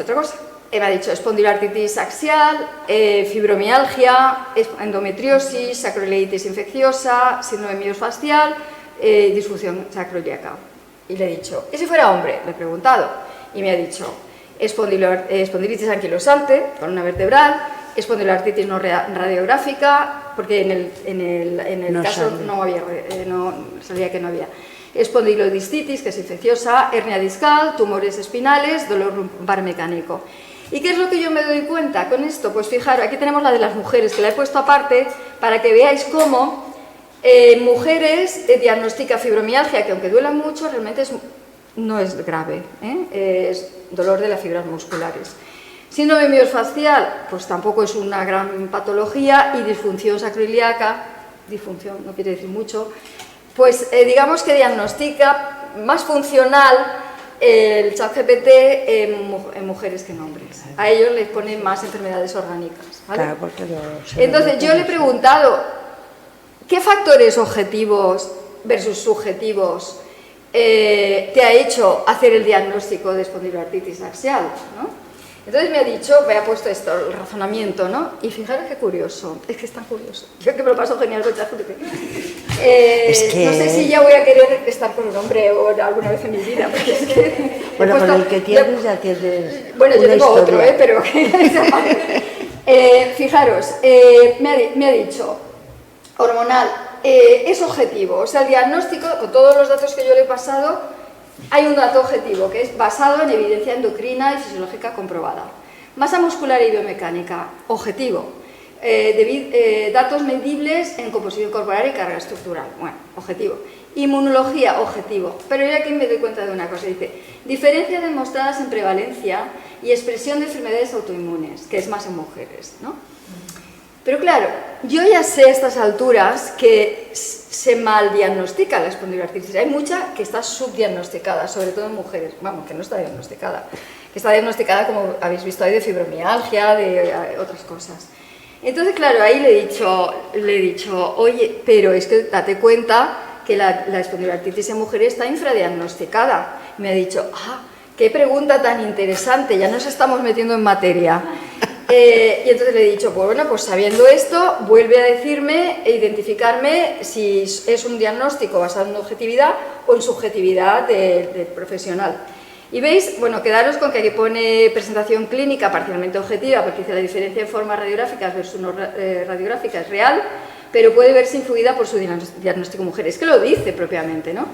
otra cosa. Me ha dicho espondiloartritis axial, fibromialgia, endometriosis, sacroileitis infecciosa, síndrome miofascial, disfunción sacroiliaca. Y le he dicho, ¿y si fuera hombre? Le he preguntado. Y me ha dicho, espondilitis anquilosante, columna vertebral, espondiloartritis no radiográfica, porque en el caso no sabía que no había. Espondilodiscitis, que es infecciosa, hernia discal, tumores espinales, dolor lumbar mecánico. ¿Y qué es lo que yo me doy cuenta con esto? Pues fijaros, aquí tenemos la de las mujeres, que la he puesto aparte para que veáis cómo mujeres diagnostica fibromialgia, que aunque duela mucho, realmente no es grave, es dolor de las fibras musculares. Síndrome miofascial, pues tampoco es una gran patología, y disfunción sacroiliaca, disfunción no quiere decir mucho, pues digamos que diagnostica más funcional el ChatGPT en mujeres que en hombres. A ellos les ponen más enfermedades orgánicas, ¿vale? Claro, porque Entonces yo le he preguntado, ¿qué factores objetivos versus subjetivos te ha hecho hacer el diagnóstico de espondiloartritis axial, ¿no? Entonces me ha dicho, me ha puesto esto, el razonamiento, ¿no? Y fijaros qué curioso, es que es tan curioso. Yo que me lo paso genial con ChatGPT. No sé si ya voy a querer estar con un hombre o alguna vez en mi vida, porque es que... Bueno, con el que tienes ya tienes. Bueno, yo tengo otro, historia. pero... Fijaros, me ha dicho, hormonal, es objetivo, o sea, el diagnóstico, con todos los datos que yo le he pasado, hay un dato objetivo que es basado en evidencia endocrina y fisiológica comprobada. Masa muscular y biomecánica, objetivo. Datos medibles en composición corporal y carga estructural, bueno, objetivo. Inmunología, objetivo. Pero yo aquí me doy cuenta de una cosa, dice, diferencias demostradas en prevalencia y expresión de enfermedades autoinmunes, que es más en mujeres, ¿no? Pero claro, yo ya sé a estas alturas que se mal diagnostica la espondiloartritis. Hay mucha que está subdiagnosticada, sobre todo en mujeres. Vamos, que no está diagnosticada. Que está diagnosticada, como habéis visto ahí, de fibromialgia, de otras cosas. Entonces, claro, ahí le he dicho, oye, pero es que date cuenta que la espondiloartritis en mujeres está infradiagnosticada. Y me ha dicho, qué pregunta tan interesante, ya nos estamos metiendo en materia. Y entonces le he dicho, pues bueno, pues sabiendo esto, vuelve a decirme e identificarme si es un diagnóstico basado en objetividad o en subjetividad del profesional. Y veis, bueno, quedaros con que aquí pone presentación clínica parcialmente objetiva, porque dice la diferencia en formas radiográficas versus no radiográficas es real, pero puede verse influida por su diagnóstico en mujeres. Es que lo dice propiamente, ¿no?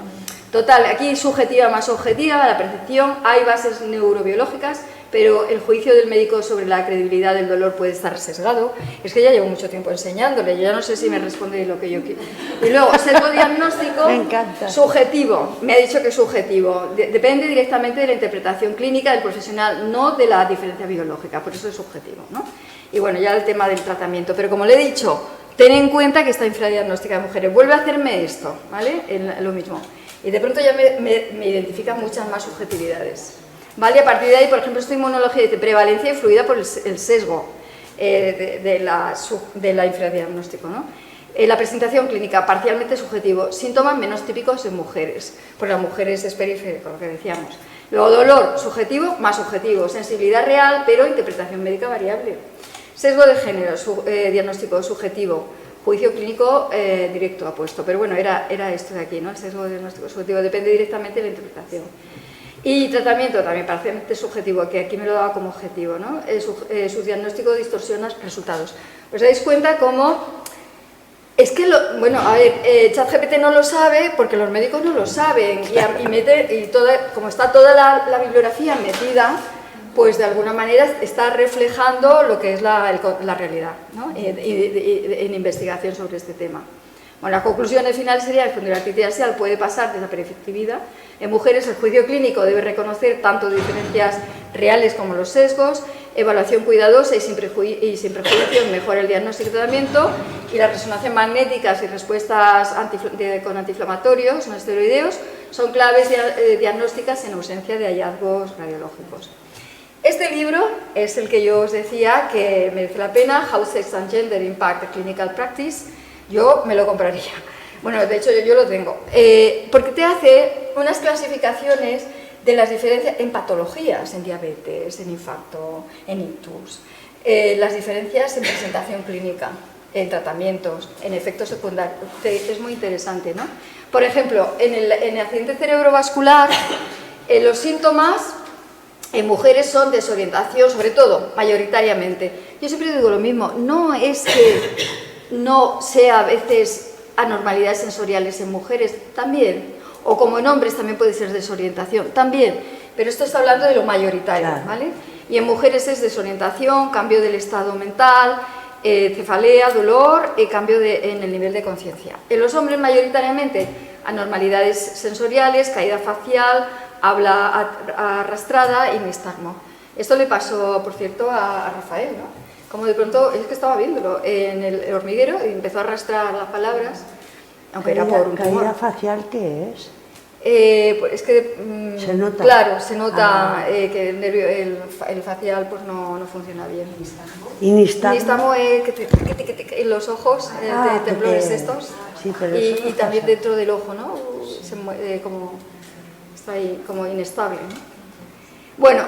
Total, aquí subjetiva más objetiva, la percepción, hay bases neurobiológicas, pero el juicio del médico sobre la credibilidad del dolor puede estar sesgado. Es que ya llevo mucho tiempo enseñándole, yo ya no sé si me responde lo que yo quiero. Y luego, sesgo diagnóstico, subjetivo, me ha dicho que es subjetivo, depende directamente de la interpretación clínica del profesional, no de la diferencia biológica, por eso es subjetivo, ¿no? Y bueno, ya el tema del tratamiento, pero como le he dicho, ten en cuenta que está infradiagnóstica de mujeres, vuelve a hacerme esto, ¿vale? Lo mismo. Y de pronto ya me identifican muchas más subjetividades. ¿Vale? A partir de ahí, por ejemplo, esta inmunología dice prevalencia influida por el sesgo de la infradiagnóstico, ¿no? La presentación clínica parcialmente subjetivo, síntomas menos típicos en mujeres, porque las mujeres es periférico, lo que decíamos. Luego dolor subjetivo más objetivo, sensibilidad real, pero interpretación médica variable. Sesgo de género, diagnóstico subjetivo, juicio clínico directo apuesto, pero bueno, era esto de aquí, ¿no? El sesgo de diagnóstico subjetivo depende directamente de la interpretación. Y tratamiento también parcialmente subjetivo, que aquí me lo daba como objetivo, ¿no? Su diagnóstico distorsiona resultados. ¿Os dais cuenta cómo? Es que, bueno, a ver, ChatGPT no lo sabe porque los médicos no lo saben como está toda la bibliografía metida, pues de alguna manera está reflejando lo que es la realidad, ¿no? En investigación sobre este tema. Bueno, la conclusión final sería que la espondiloartritis axial puede pasar desapercibida. En mujeres el juicio clínico debe reconocer tanto diferencias reales como los sesgos, evaluación cuidadosa y sin prejuicios mejora el diagnóstico y tratamiento, y las resonancias magnéticas y respuestas con antiinflamatorios no esteroideos son claves diagnósticas en ausencia de hallazgos radiológicos. Este libro es el que yo os decía que merece la pena, How Sex and Gender Impact Clinical Practice. Yo me lo compraría. Bueno, de hecho yo lo tengo. Porque te hace unas clasificaciones de las diferencias en patologías, en diabetes, en infarto, en ictus, las diferencias en presentación clínica, en tratamientos, en efectos secundarios. Es muy interesante, ¿no? Por ejemplo, en el accidente cerebrovascular, los síntomas en mujeres son desorientación, sobre todo, mayoritariamente. Yo siempre digo lo mismo, no es que no sea a veces anormalidades sensoriales en mujeres, también, o como en hombres también puede ser desorientación, también, pero esto está hablando de lo mayoritario, claro, ¿vale? Y en mujeres es desorientación, cambio del estado mental, cefalea, dolor y cambio en el nivel de conciencia. En los hombres mayoritariamente anormalidades sensoriales, caída facial, habla arrastrada y nistagmo. Esto le pasó, por cierto, a Rafael, ¿no? Como de pronto, es que estaba viéndolo en el hormiguero y empezó a arrastrar las palabras, aunque era por un tumor. ¿Caída facial qué es? Pues es que, se nota. claro, se nota que el nervio, el facial pues no funciona bien. ¿Y nistagmo? Nistagmo es que en los ojos, temblores estos, sí, pero y también dentro del ojo, ¿no? Como está ahí, como inestable, ¿no? Bueno,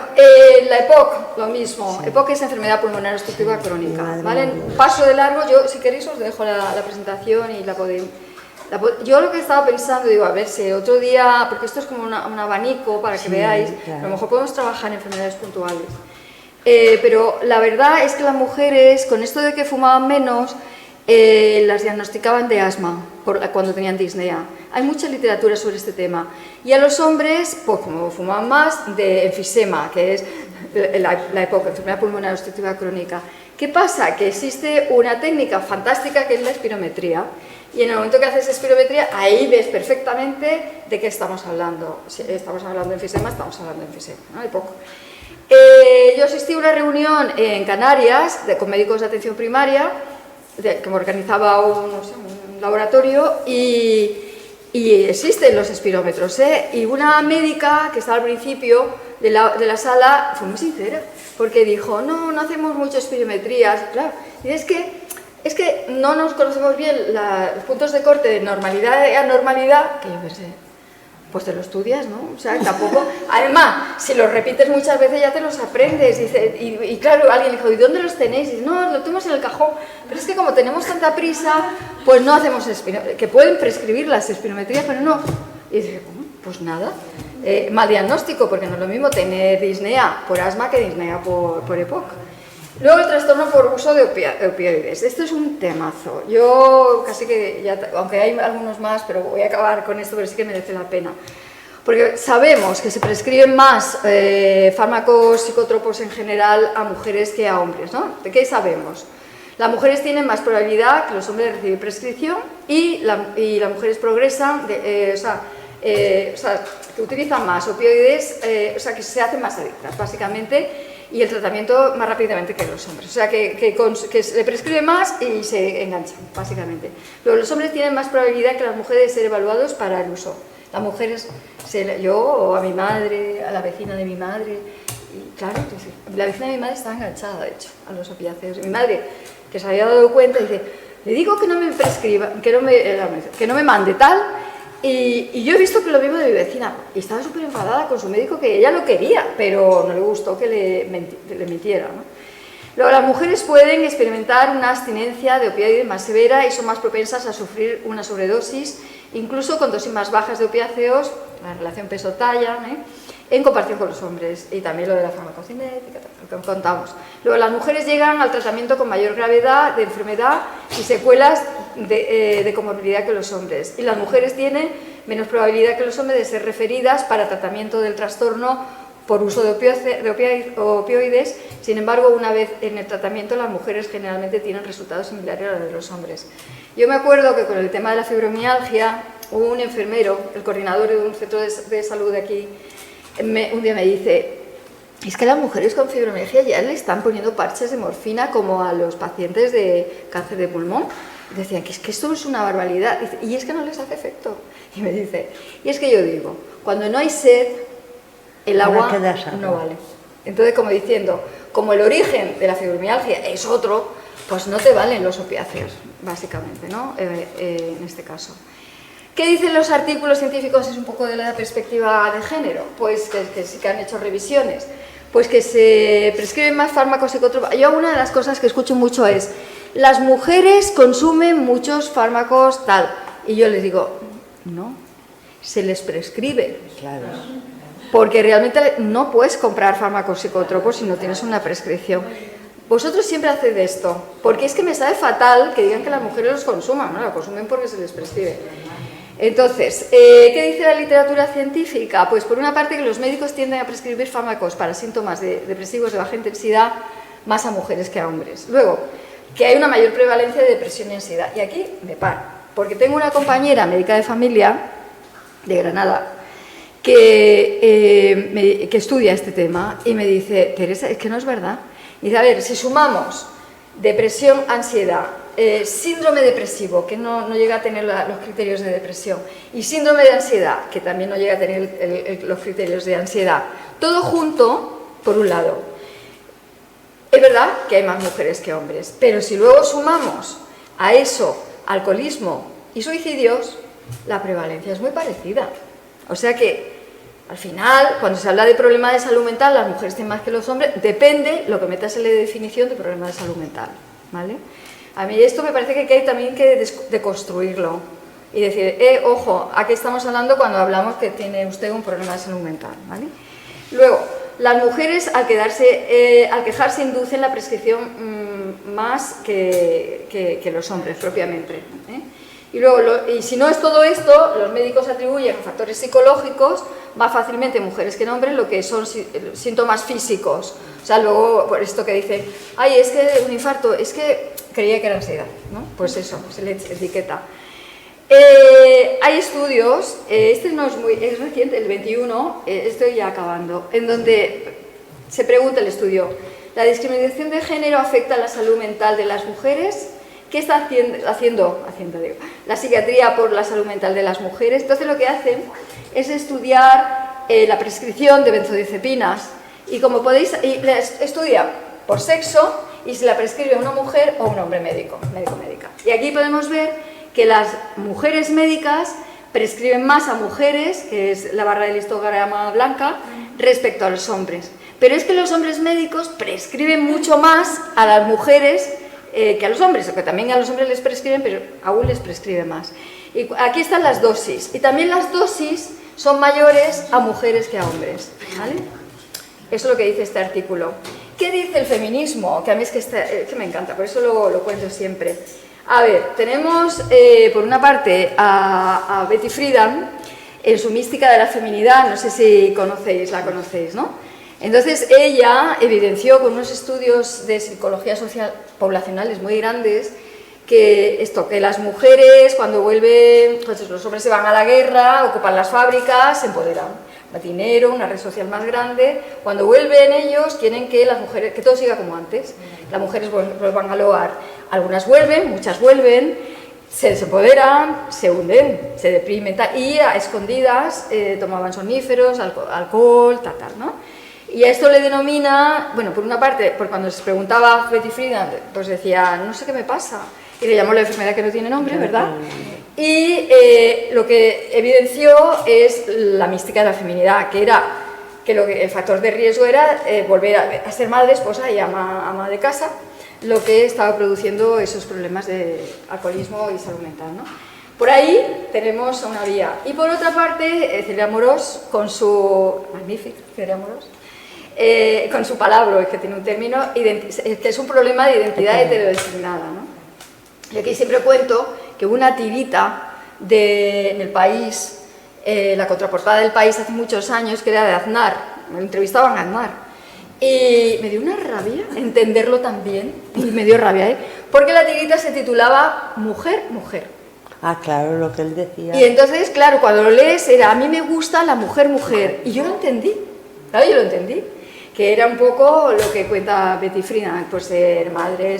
la EPOC, lo mismo. Sí. EPOC es enfermedad pulmonar obstructiva crónica, ¿vale? Paso de largo, yo si queréis os dejo la presentación y la podéis... Yo lo que estaba pensando, digo, a ver si otro día, porque esto es como un abanico para que veáis, claro. A lo mejor podemos trabajar en enfermedades puntuales. Pero la verdad es que las mujeres, con esto de que fumaban menos, las diagnosticaban de asma cuando tenían disnea. Hay mucha literatura sobre este tema. Y a los hombres, pues como fumaban más, de enfisema, que es la EPOC, enfermedad pulmonar obstructiva crónica. ¿Qué pasa? Que existe una técnica fantástica que es la espirometría. Y en el momento que haces espirometría, ahí ves perfectamente de qué estamos hablando. Si estamos hablando de enfisema, estamos hablando de enfisema, ¿no? EPOC. Yo asistí a una reunión en Canarias con médicos de atención primaria, que me organizaba un laboratorio, y existen los espirómetros, ¿eh? Y una médica que estaba al principio de la sala fue muy sincera, porque dijo, no hacemos muchas espirometrías, claro, y es que no nos conocemos bien los puntos de corte de normalidad y anormalidad, que yo pensé, pues te lo estudias, ¿no? O sea, tampoco... Además, si los repites muchas veces ya te los aprendes, dice, y claro, alguien dijo, ¿y dónde los tenéis? Y dice, no, lo tenemos en el cajón, pero es que como tenemos tanta prisa, pues no hacemos espirometría, que pueden prescribir las espirometrías, pero no. Y dice, pues nada, mal diagnóstico, porque no es lo mismo tener disnea por asma que disnea por EPOC. Luego el trastorno por uso de opioides. Esto es un temazo. Yo casi que, ya, aunque hay algunos más, pero voy a acabar con esto, pero sí que merece la pena. Porque sabemos que se prescriben más fármacos psicotrópicos en general a mujeres que a hombres, ¿no? ¿De qué sabemos? Las mujeres tienen más probabilidad que los hombres de recibir prescripción y las mujeres progresan, que utilizan más opioides, que se hacen más adictas, básicamente, y el tratamiento más rápidamente que los hombres. O sea, que se le prescribe más y se enganchan, básicamente. Luego, los hombres tienen más probabilidad que las mujeres de ser evaluados para el uso. Las mujeres, yo o a mi madre, a la vecina de mi madre, y claro, la vecina de mi madre estaba enganchada, de hecho, a los opiáceos. Mi madre, que se había dado cuenta, dice, le digo que no me prescriba, que no me mande tal, y yo he visto que lo mismo de mi vecina, y estaba súper enfadada con su médico, que ella lo quería, pero no le gustó que le mintiera, ¿no? Luego, las mujeres pueden experimentar una abstinencia de opioides más severa y son más propensas a sufrir una sobredosis, incluso con dosis más bajas de opiáceos, la relación peso-talla, en comparación con los hombres, y también lo de la farmacocinética, lo que contamos. Luego, las mujeres llegan al tratamiento con mayor gravedad de enfermedad y secuelas de comorbilidad que los hombres, y las mujeres tienen menos probabilidad que los hombres de ser referidas para tratamiento del trastorno por uso de opioides. Sin embargo, una vez en el tratamiento, las mujeres generalmente tienen resultados similares a los de los hombres. Yo me acuerdo que con el tema de la fibromialgia, hubo un enfermero, el coordinador de un centro de salud de aquí, un día me dice, es que las mujeres con fibromialgia ya le están poniendo parches de morfina como a los pacientes de cáncer de pulmón. Decían que es que esto es una barbaridad, y es que no les hace efecto. Y me dice, y es que yo digo, cuando no hay sed, el agua no vale. Entonces, como diciendo, como el origen de la fibromialgia es otro, pues no te valen los opiáceos, básicamente, ¿no? En este caso. ¿Qué dicen los artículos científicos? Es un poco de la perspectiva de género, pues que sí que han hecho revisiones, pues que se prescriben más fármacos psicotrópicos. Yo, una de las cosas que escucho mucho es, las mujeres consumen muchos fármacos tal, y yo les digo, no, se les prescribe. Claro. Porque realmente no puedes comprar fármacos psicotrópicos si no tienes una prescripción. Vosotros siempre hacéis esto, porque es que me sabe fatal que digan que las mujeres los consuman, ¿no? Lo consumen porque se les prescribe. Entonces, ¿qué dice la literatura científica? Pues por una parte que los médicos tienden a prescribir fármacos para síntomas depresivos de baja intensidad más a mujeres que a hombres. Luego, que hay una mayor prevalencia de depresión y ansiedad. Y aquí me paro, porque tengo una compañera médica de familia de Granada que estudia este tema y me dice, Teresa, es que no es verdad. Y dice, a ver, si sumamos depresión, ansiedad, síndrome depresivo, que no llega a tener los criterios de depresión, y síndrome de ansiedad, que también no llega a tener los criterios de ansiedad, todo junto, por un lado. Es verdad que hay más mujeres que hombres, pero si luego sumamos a eso alcoholismo y suicidios, la prevalencia es muy parecida. O sea que, al final, cuando se habla de problema de salud mental, las mujeres tienen más que los hombres, depende lo que metas en la definición de problema de salud mental, ¿vale? A mí esto me parece que hay también que deconstruirlo y decir, ojo, ¿a qué estamos hablando cuando hablamos que tiene usted un problema de salud mental? ¿Vale? Luego, las mujeres al quejarse inducen la prescripción más que los hombres propiamente. Y luego, y si no es todo esto, los médicos atribuyen a factores psicológicos más fácilmente en mujeres que en hombres lo que son síntomas físicos. O sea, luego, por esto que dicen, ay, es que un infarto, es que creía que era ansiedad, ¿no? Pues eso, se le etiqueta. Hay estudios, este no es reciente, el 21, estoy ya acabando, en donde se pregunta el estudio, ¿la discriminación de género afecta a la salud mental de las mujeres? ¿Qué está haciendo la psiquiatría por la salud mental de las mujeres? Entonces lo que hacen es estudiar la prescripción de benzodiazepinas y como podéis, estudia por sexo y si la prescribe una mujer o un hombre médico-médica. Y aquí podemos ver que las mujeres médicas prescriben más a mujeres, que es la barra del histograma blanca, respecto a los hombres. Pero es que los hombres médicos prescriben mucho más a las mujeres que a los hombres, que también a los hombres les prescriben, pero aún les prescribe más. Y aquí están las dosis, y también las dosis son mayores a mujeres que a hombres, ¿vale? Eso es lo que dice este artículo. ¿Qué dice el feminismo? Que a mí es que me encanta, por eso lo cuento siempre. A ver, tenemos por una parte a Betty Friedan en su mística de la feminidad, no sé si la conocéis, ¿no? Entonces ella evidenció con unos estudios de psicología social poblacionales muy grandes que las mujeres cuando vuelven, pues los hombres se van a la guerra, ocupan las fábricas, se empoderan, más dinero, una red social más grande, cuando vuelven ellos quieren que las mujeres, que todo siga como antes, las mujeres vuelvan al hogar, algunas vuelven, muchas vuelven, se empoderan, se hunden, se deprimen y a escondidas tomaban somníferos, alcohol, ¿no? Y a esto le denomina, bueno, por una parte, por cuando se preguntaba a Betty Friedan, pues decía, no sé qué me pasa, y le llamó la enfermedad que no tiene nombre, ¿verdad? Y lo que evidenció es la mística de la feminidad, que era que el factor de riesgo era volver a ser madre, esposa y ama de casa, lo que estaba produciendo esos problemas de alcoholismo y salud mental, ¿no? Por ahí tenemos una vía. Y por otra parte, Celia Amorós, con su magnífica Celia Amorós, con su palabra, que tiene un término, que es un problema de identidad heterodesignada, ¿no? Y aquí siempre cuento que hubo una tirita en El País, la contraportada del País hace muchos años, que era de Aznar, me entrevistaban a Aznar, y me dio una rabia entenderlo también, y me dio rabia, porque la tirita se titulaba Mujer, Mujer. Ah, claro, lo que él decía. Y entonces, claro, cuando lo lees era, a mí me gusta la mujer, mujer, y yo lo entendí, claro, yo lo entendí. Que era un poco lo que cuenta Betty Friedan, pues ser madre,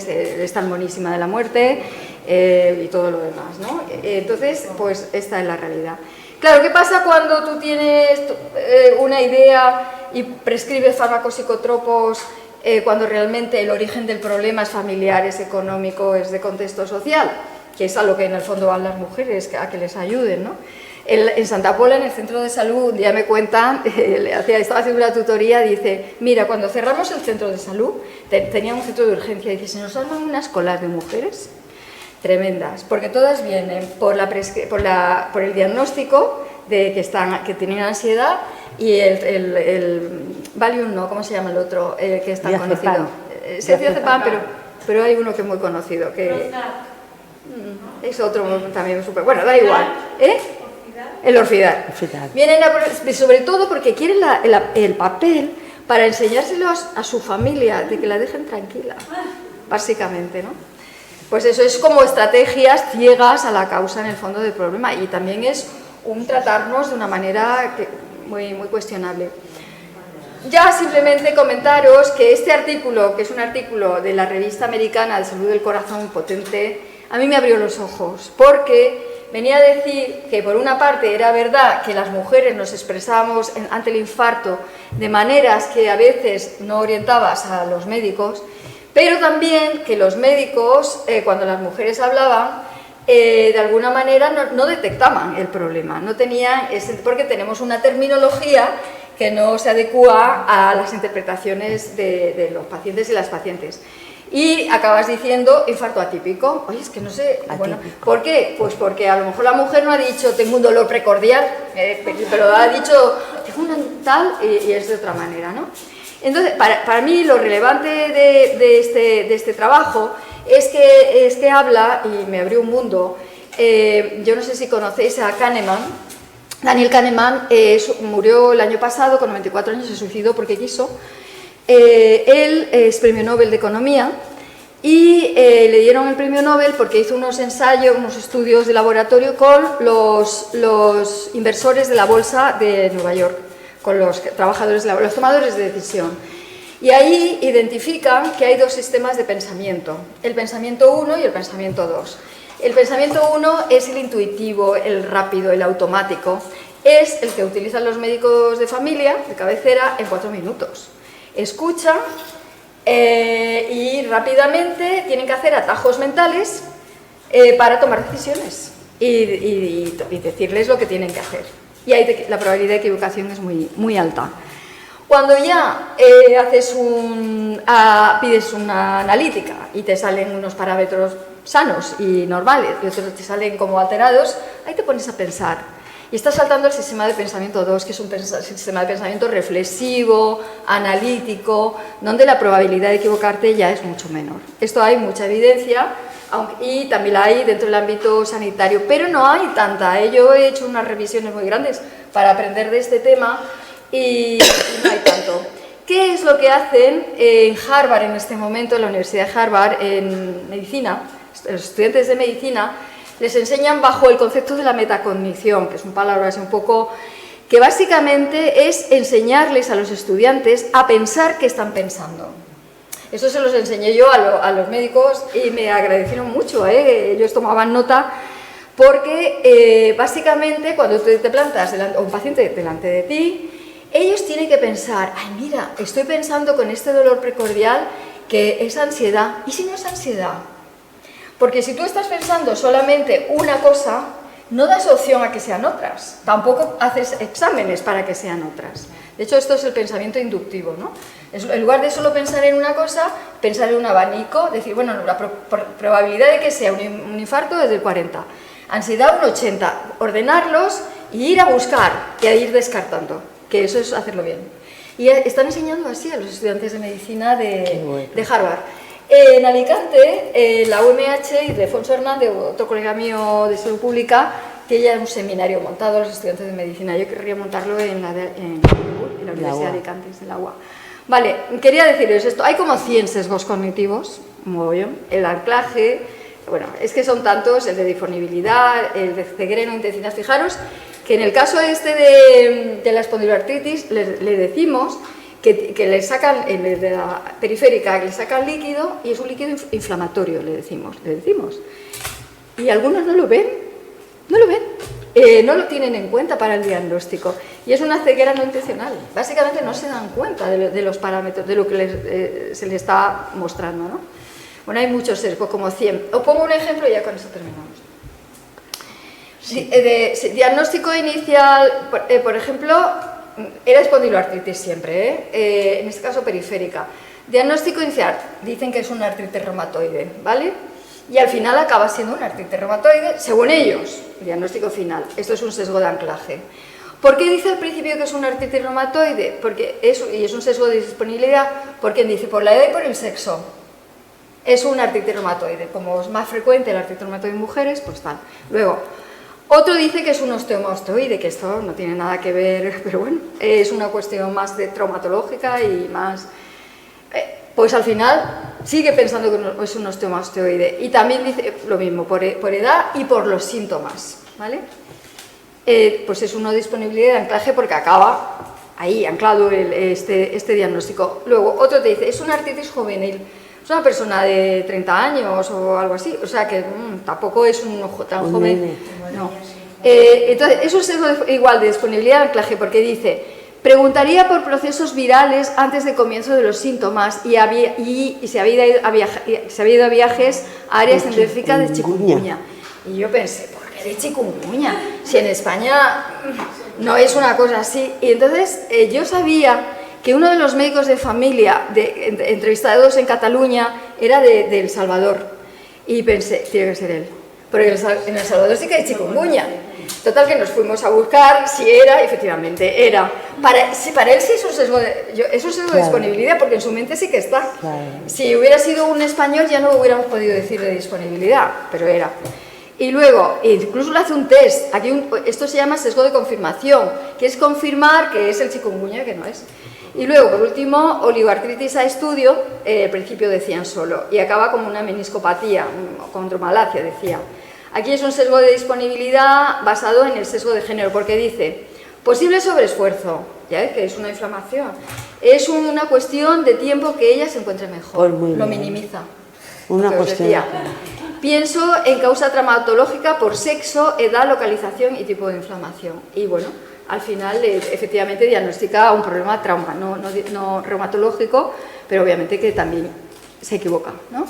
estar monísima de la muerte y todo lo demás, ¿no? Entonces, pues esta es la realidad. Claro, ¿qué pasa cuando tú tienes una idea y prescribes fármacos psicotropos cuando realmente el origen del problema es familiar, es económico, es de contexto social? Que es a lo que en el fondo van las mujeres, a que les ayuden, ¿no? En Santa Pola, en el centro de salud, un día me cuentan, estaba haciendo una tutoría, dice, mira, cuando cerramos el centro de salud, tenía un centro de urgencia, dice, se nos arman unas colas de mujeres tremendas, porque todas vienen por el diagnóstico de que tienen ansiedad y el Valium, no, ¿cómo se llama el otro? Que es tan conocido. Se diazepam, pero hay uno que es muy conocido, que es otro también súper, bueno, da igual, el Orfidal. Vienen sobre todo porque quieren el papel para enseñárselos a su familia, de que la dejen tranquila, básicamente, ¿no? Pues eso es como estrategias ciegas a la causa en el fondo del problema y también es un tratarnos de una manera muy cuestionable. Ya simplemente comentaros que este artículo, que es un artículo de la revista americana de salud del corazón potente, a mí me abrió los ojos, porque venía a decir que por una parte era verdad que las mujeres nos expresábamos ante el infarto de maneras que a veces no orientabas a los médicos, pero también que los médicos, cuando las mujeres hablaban, de alguna manera no detectaban el problema, no tenían porque tenemos una terminología que no se adecua a las interpretaciones de los pacientes y las pacientes. Y acabas diciendo infarto atípico. Oye, es que no sé, bueno, ¿por qué? Pues porque a lo mejor la mujer no ha dicho tengo un dolor precordial, pero ha dicho tengo un tal y es de otra manera, ¿no? Entonces, para mí lo relevante de este trabajo es que habla, y me abrió un mundo, yo no sé si conocéis a Kahneman. Daniel Kahneman murió el año pasado con 94 años, se suicidó porque quiso. Él es premio Nobel de Economía y le dieron el premio Nobel porque hizo unos ensayos, unos estudios de laboratorio con los inversores de la bolsa de Nueva York, con los trabajadores, los tomadores de decisión. Y ahí identifican que hay dos sistemas de pensamiento, el pensamiento 1 y el pensamiento 2. El pensamiento 1 es el intuitivo, el rápido, el automático, es el que utilizan los médicos de familia, de cabecera, en 4 minutos. Escuchan y rápidamente tienen que hacer atajos mentales para tomar decisiones y decirles lo que tienen que hacer. Y ahí la probabilidad de equivocación es muy alta. Cuando ya pides una analítica y te salen unos parámetros sanos y normales y otros te salen como alterados, ahí te pones a pensar. Y estás saltando el sistema de pensamiento 2, que es un sistema de pensamiento reflexivo, analítico, donde la probabilidad de equivocarte ya es mucho menor. Esto hay mucha evidencia y también la hay dentro del ámbito sanitario, pero no hay tanta. Yo he hecho unas revisiones muy grandes para aprender de este tema y no hay tanto. ¿Qué es lo que hacen en Harvard en este momento, en la Universidad de Harvard, en medicina? Los estudiantes de medicina les enseñan bajo el concepto de la metacognición, que es una palabra así un poco, que básicamente es enseñarles a los estudiantes a pensar qué están pensando. Eso se los enseñé yo a los médicos y me agradecieron mucho, ellos tomaban nota, porque básicamente cuando te plantas un paciente delante de ti, ellos tienen que pensar, ay mira, estoy pensando con este dolor precordial que es ansiedad, ¿y si no es ansiedad? Porque si tú estás pensando solamente una cosa, no das opción a que sean otras. Tampoco haces exámenes para que sean otras. De hecho, esto es el pensamiento inductivo, ¿no? En lugar de solo pensar en una cosa, pensar en un abanico, decir, bueno, la probabilidad de que sea un infarto es del 40, ansiedad un 80, ordenarlos y ir a buscar y a ir descartando, que eso es hacerlo bien. Y están enseñando así a los estudiantes de medicina de Harvard. En Alicante, la UMH y Defonso Hernández, otro colega mío de salud pública, que ya un seminario montado a los estudiantes de medicina. Yo querría montarlo en la Universidad de Alicante, en la UA. Vale, quería deciros esto. Hay como 100 sesgos cognitivos, un mogollón. El anclaje, bueno, es que son tantos, el de disponibilidad, el de ceguera no intensidad. Fijaros que en el caso de la espondiloartritis le decimos que le sacan, de la periférica, le sacan líquido y es un líquido inflamatorio, le decimos. Y algunos no lo ven, no lo tienen en cuenta para el diagnóstico. Y es una ceguera no intencional. Básicamente no se dan cuenta de los parámetros, de lo que se les está mostrando, ¿no? Bueno, hay muchos sesgos, como 100. Os pongo un ejemplo y ya con eso terminamos. Diagnóstico inicial, por ejemplo, era espondiloartritis siempre, en este caso periférica. Diagnóstico inicial, dicen que es una artritis reumatoide, ¿vale? Y al final acaba siendo una artritis reumatoide, según ellos, diagnóstico final. Esto es un sesgo de anclaje. ¿Por qué dice al principio que es una artritis reumatoide? Y es un sesgo de disponibilidad, porque dice por la edad y por el sexo. Es una artritis reumatoide. Como es más frecuente la artritis reumatoide en mujeres, pues tal. Luego, otro dice que es un osteomastoide, que esto no tiene nada que ver, pero bueno, es una cuestión más de traumatológica y más... Pues al final sigue pensando que es un osteomastoide. Y también dice lo mismo, por edad y por los síntomas, ¿vale? pues es una disponibilidad de anclaje porque acaba ahí anclado este diagnóstico. Luego, otro te dice, es una artritis juvenil, es una persona de 30 años o algo así, o sea que tampoco es un ojo tan joven. No. Entonces, es un sesgo igual de disponibilidad de anclaje porque dice, preguntaría por procesos virales antes del comienzo de los síntomas y se había ido a viajes a áreas endémicas de chikungunya. Y yo pensé, ¿por qué de chikungunya? Si en España no es una cosa así. Y entonces yo sabía que uno de los médicos de familia entrevistados en Cataluña era de El Salvador. Y pensé, tiene que ser él. Porque en El Salvador sí que hay chikungunya. Total, que nos fuimos a buscar si era, efectivamente era. Para él sí es un sesgo de disponibilidad, porque en su mente sí que está. Claro. Si hubiera sido un español ya no hubiéramos podido decir de disponibilidad, pero era. Y luego, incluso le hace un test. Esto se llama sesgo de confirmación, que es confirmar que es el chikungunya, que no es. Y luego, por último, oligoartritis a estudio, al principio decían solo, y acaba como una meniscopatía, condromalacia, decía. Aquí es un sesgo de disponibilidad basado en el sesgo de género, porque dice, posible sobreesfuerzo, ya ves que es una inflamación, es una cuestión de tiempo que ella se encuentre mejor, lo minimiza. Una cuestión. Pienso en causa traumatológica por sexo, edad, localización y tipo de inflamación. Y bueno, al final efectivamente diagnostica un problema trauma, no reumatológico, pero obviamente que también se equivoca, ¿no?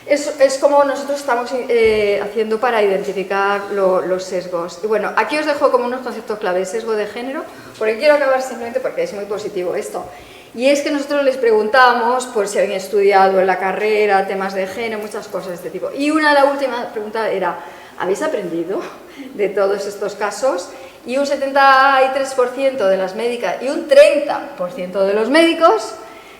Es como nosotros estamos haciendo para identificar los sesgos. Y bueno, aquí os dejo como unos conceptos clave, sesgo de género, porque quiero acabar simplemente porque es muy positivo esto. Y es que nosotros les preguntamos por si habían estudiado en la carrera, temas de género, muchas cosas de este tipo. Y la última pregunta era, ¿habéis aprendido de todos estos casos? Y un 73% de las médicas y un 30% de los médicos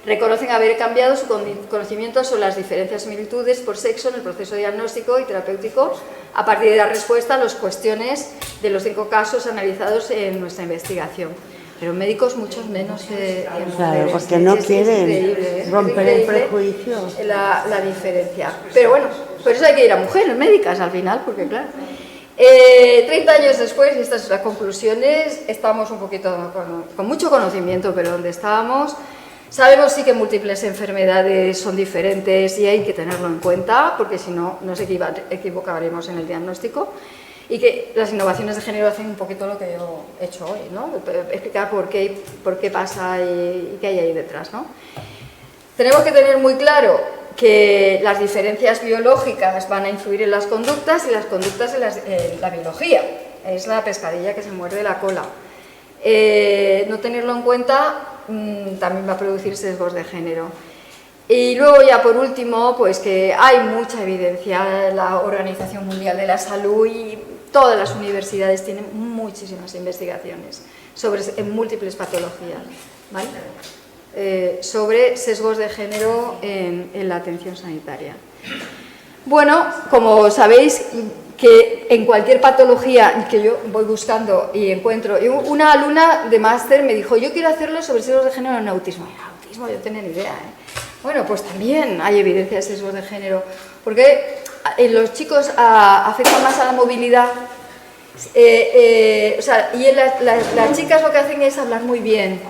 reconocen haber cambiado su conocimiento sobre las diferencias y similitudes por sexo en el proceso diagnóstico y terapéutico a partir de la respuesta a las cuestiones de los 5 casos analizados en nuestra investigación. Pero médicos muchos menos que claro, porque no quieren romper el prejuicio. La diferencia. Pero bueno, por eso hay que ir a mujeres médicas al final, porque claro. 30 años después, y estas son las conclusiones, estamos un poquito con mucho conocimiento, pero donde estábamos. Sabemos sí que múltiples enfermedades son diferentes y hay que tenerlo en cuenta, porque si no, nos equivocaremos en el diagnóstico. Y que las innovaciones de género hacen un poquito lo que yo he hecho hoy, ¿no? Explicar por qué pasa y qué hay ahí detrás, ¿no? Tenemos que tener muy claro que las diferencias biológicas van a influir en las conductas y las conductas en la biología. Es la pescadilla que se muerde la cola. No tenerlo en cuenta también va a producir sesgos de género. Y luego ya por último, pues que hay mucha evidencia, la Organización Mundial de la Salud y todas las universidades tienen muchísimas investigaciones en múltiples patologías, ¿vale? Sobre sesgos de género en la atención sanitaria. Bueno, como sabéis, que en cualquier patología que yo voy buscando y encuentro, una alumna de máster me dijo, yo quiero hacerlo sobre sesgos de género en autismo. Autismo, yo no tenía ni idea, Bueno, pues también hay evidencia de sesgos de género, porque en los chicos afecta más a la movilidad, y en las chicas lo que hacen es hablar muy bien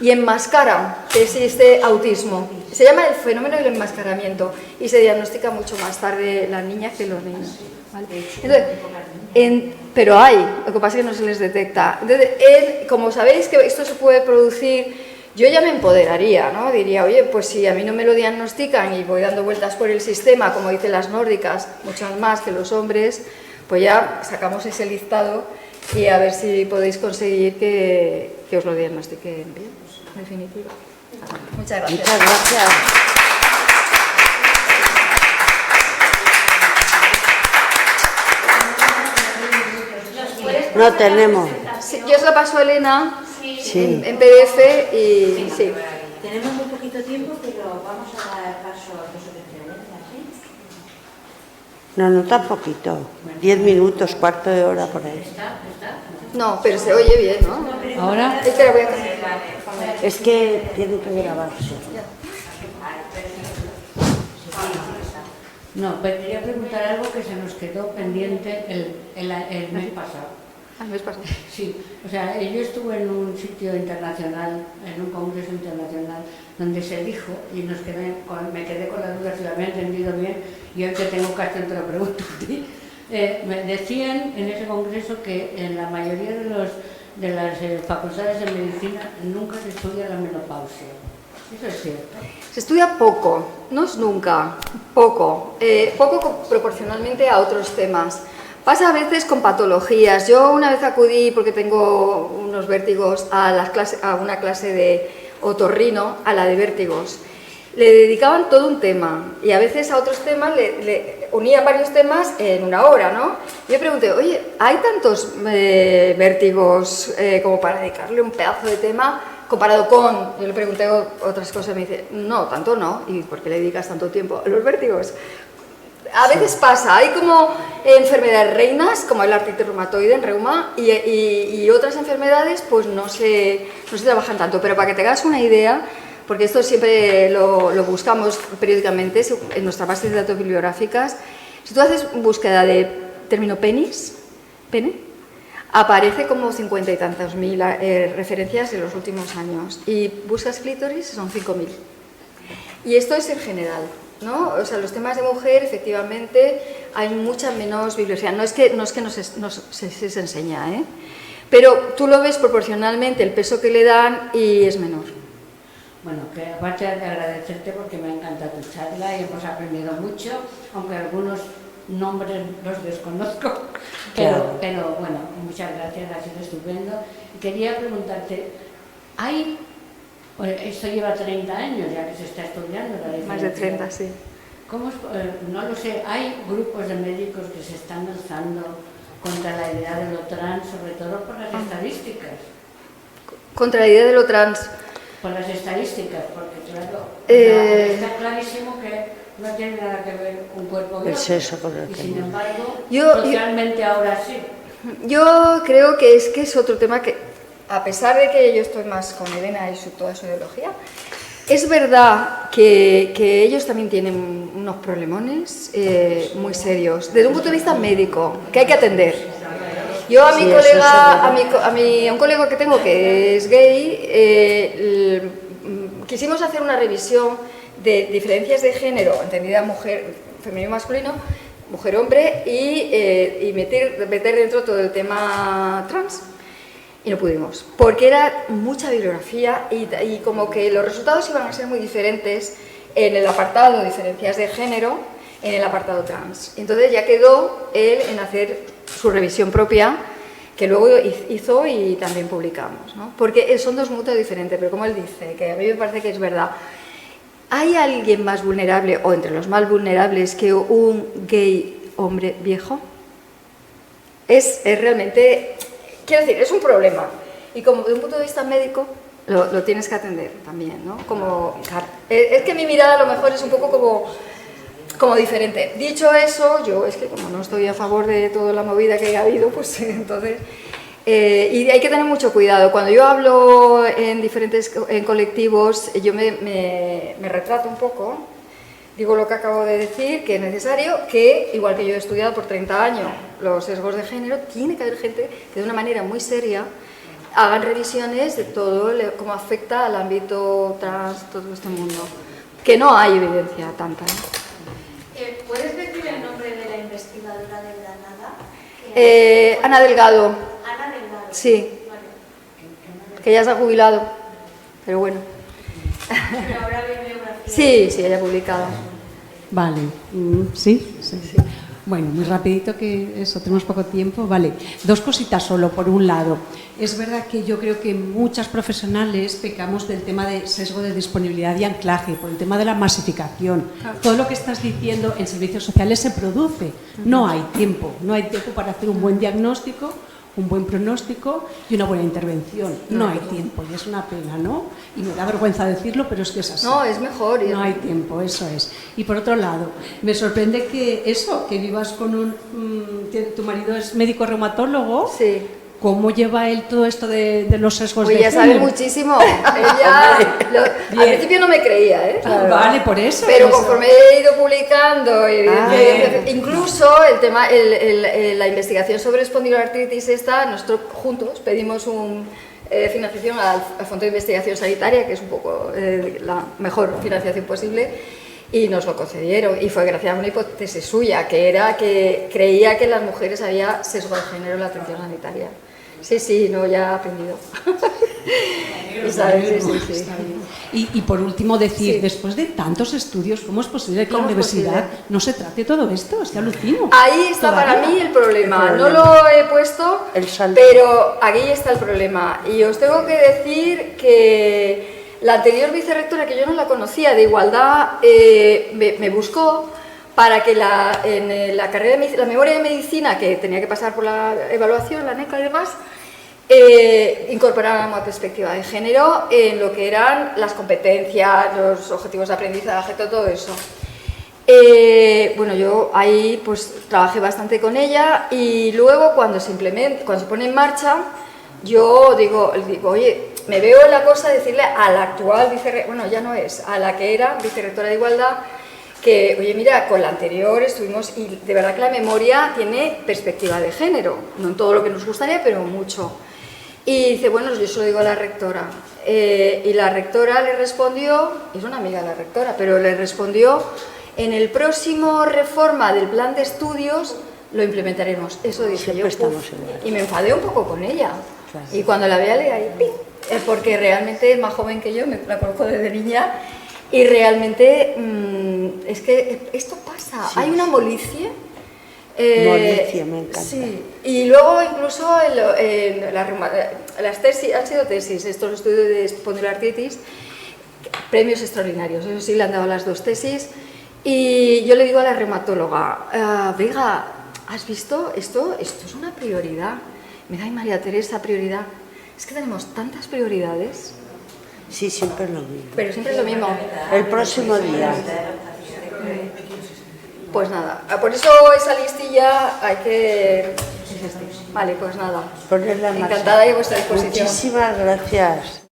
y enmascaran que existe autismo. Se llama el fenómeno del enmascaramiento y se diagnostica mucho más tarde las niñas que los niños. ¿Vale? Entonces, pero hay, lo que pasa es que no se les detecta. Entonces, como sabéis que esto se puede producir, yo ya me empoderaría, ¿no? Diría, oye, pues si a mí no me lo diagnostican y voy dando vueltas por el sistema, como dicen las nórdicas, muchas más que los hombres, pues ya sacamos ese listado y a ver si podéis conseguir que os lo diagnostiquen bien, en definitiva. Muchas gracias. Muchas gracias. No tenemos. Sí, yo os lo paso a Elena Sí. en PDF y sí. Tenemos muy poquito tiempo, pero vamos a dar paso a dos o tres preguntas, ¿sí? No tan poquito. 10 minutos, cuarto de hora por ahí. No, pero se oye bien, ¿no? Ahora, Espera, voy a cambiar. Es que tiene que grabarse. no, pero quería preguntar algo que se nos quedó pendiente el mes pasado. Al mes pasado. Sí, o sea, yo estuve en un sitio internacional, en un congreso internacional, donde se dijo, y me quedé con la duda si lo había entendido bien, y hoy que tengo ocasión te lo pregunto a ti. Me decían en ese congreso que en la mayoría de las facultades de medicina nunca se estudia la menopausia. Eso es cierto. Se estudia poco, no es nunca, poco proporcionalmente a otros temas. Pasa a veces con patologías. Yo una vez acudí, porque tengo unos vértigos, a una clase de otorrino, a la de vértigos. Le dedicaban todo un tema y a veces a otros temas le unían varios temas en una hora, ¿no? Yo pregunté, oye, ¿hay tantos vértigos como para dedicarle un pedazo de tema comparado con...? Yo le pregunté otras cosas y me dice, no, tanto no. ¿Y por qué le dedicas tanto tiempo a los vértigos? A veces pasa, hay como enfermedades reinas, como el artritis reumatoide en reuma, y otras enfermedades pues no se trabajan tanto. Pero para que tengas una idea, porque esto siempre lo buscamos periódicamente en nuestras bases de datos bibliográficas, si tú haces búsqueda de término pene, aparece como 50 y tantos mil referencias en los últimos años, y buscas clítoris, son 5.000. Y esto es en general, ¿no? O sea, los temas de mujer, efectivamente, hay mucha menos bibliografía. No es que no se enseña, ¿eh? Pero tú lo ves proporcionalmente el peso que le dan y es menor. Bueno, que aparte de agradecerte porque me ha encantado tu charla y hemos aprendido mucho, aunque algunos nombres los desconozco, pero bueno, muchas gracias, ha sido estupendo. Quería preguntarte, esto lleva 30 años ya que se está estudiando la diferencia. Más de 30, sí. ¿Cómo no lo sé, hay grupos de médicos que se están alzando contra la idea de lo trans, sobre todo por las estadísticas? Contra la idea de lo trans. Por las estadísticas, porque claro, está clarísimo que no tiene nada que ver un cuerpo y otro. Y sin embargo, socialmente ahora sí. Yo creo que es otro tema que, a pesar de que yo estoy más con Elena y toda su ideología, es verdad que ellos también tienen unos problemones muy serios, desde un punto de vista médico, que hay que atender. Yo a mi colega, a un colega que tengo que es gay, quisimos hacer una revisión de diferencias de género, entendida mujer, femenino, masculino, mujer-hombre, y meter dentro todo el tema trans. Y no pudimos, porque era mucha bibliografía y como que los resultados iban a ser muy diferentes en el apartado diferencias de género, en el apartado trans. Entonces ya quedó él en hacer su revisión propia, que luego hizo y también publicamos, ¿no? Porque son dos mundos diferentes, pero como él dice, que a mí me parece que es verdad, ¿hay alguien más vulnerable o entre los más vulnerables que un gay hombre viejo? Es realmente, quiero decir, es un problema. Y como de un punto de vista médico, lo tienes que atender también, ¿no? Es que mi mirada a lo mejor es un poco como diferente. Dicho eso, yo es que como no estoy a favor de toda la movida que ha habido, pues entonces... y hay que tener mucho cuidado. Cuando yo hablo en colectivos, yo me retrato un poco, digo lo que acabo de decir, que es necesario que, igual que yo he estudiado por 30 años los sesgos de género, tiene que haber gente que de una manera muy seria hagan revisiones de todo cómo afecta al ámbito trans, todo este mundo. Que no hay evidencia tanta, ¿eh? ¿Puedes decir el nombre de la investigadora de Granada? Ana Delgado. Ana Delgado. Sí. Que ya se ha jubilado, pero bueno. Pero ahora bibliografía. Sí, ella ha publicado. Vale, ¿sí? Bueno, muy rapidito que eso, tenemos poco tiempo. Vale, dos cositas solo. Por un lado, es verdad que yo creo que muchas profesionales pecamos del tema de sesgo de disponibilidad y anclaje, por el tema de la masificación. Todo lo que estás diciendo en servicios sociales se produce. No hay tiempo para hacer un buen diagnóstico, un buen pronóstico y una buena intervención. No hay tiempo y es una pena, ¿no? Y me da vergüenza decirlo, pero es que es así. No, es mejor. No hay tiempo, eso es. Y por otro lado, me sorprende que vivas con tu marido es médico reumatólogo. Sí. ¿cómo lleva él todo esto de los sesgos Pues de ya género? sabe muchísimo. Ella, al principio no me creía, ¿eh? Claro. Vale, por eso. Pero eso. conforme he ido publicando, incluso el tema, la investigación sobre espondiloartritis nosotros juntos pedimos financiación al Fondo de Investigación Sanitaria, que es un poco la mejor financiación posible, y nos lo concedieron. Y fue gracias a una hipótesis suya, que era que creía que en las mujeres había sesgo de género en la atención sanitaria. Sí, no, ya he aprendido. Y sabes, sí. Y por último decir, Sí. después de tantos estudios, ¿cómo es posible que en la ¿Cómo es universidad posible? no se trate todo esto? Es que alucino. Ahí está Todavía. para mí el problema. El No problema. lo he puesto, El salto. pero aquí está el problema. Y os tengo que decir que la anterior vicerrectora, que yo no la conocía, de Igualdad, me buscó para que en la carrera de la memoria de medicina, que tenía que pasar por la evaluación, la NECA y demás, incorporar una perspectiva de género en lo que eran las competencias, los objetivos de aprendizaje, todo eso. Bueno, yo ahí pues trabajé bastante con ella y luego cuando se pone en marcha, yo digo, oye, me veo en la cosa de decirle a la actual vicerrectora, ya no es, a la que era vicerrectora de Igualdad, que, oye, mira, con la anterior estuvimos, y de verdad que la memoria tiene perspectiva de género, no en todo lo que nos gustaría, pero mucho. Y dice, bueno, yo se lo digo a la rectora. Y la rectora le respondió, es una amiga de la rectora, pero le respondió, en el próximo reforma del plan de estudios lo implementaremos. Eso dije Siempre yo, estamos uf, igual. y me enfadé un poco con ella. Claro. Y cuando la veía le ahí, ¡ping! Porque realmente es más joven que yo, la conozco desde niña, y realmente es que esto pasa, Sí, hay una sí. molicie. Molicie, me encanta. Sí, y luego incluso las tesis, han sido tesis, estos estudios de espondiloartritis, premios extraordinarios, eso sí, le han dado las dos tesis, y yo le digo a la reumatóloga, Vega, ¿has visto esto? Esto es una prioridad. Me da, ay, María Teresa, prioridad. Es que tenemos tantas prioridades, Sí, siempre es lo mismo. pero siempre es lo mismo. El próximo día. Pues nada, por eso esa listilla hay que... Vale, pues nada. Ponerla en marcha. Encantada y a vuestra disposición. Muchísimas gracias.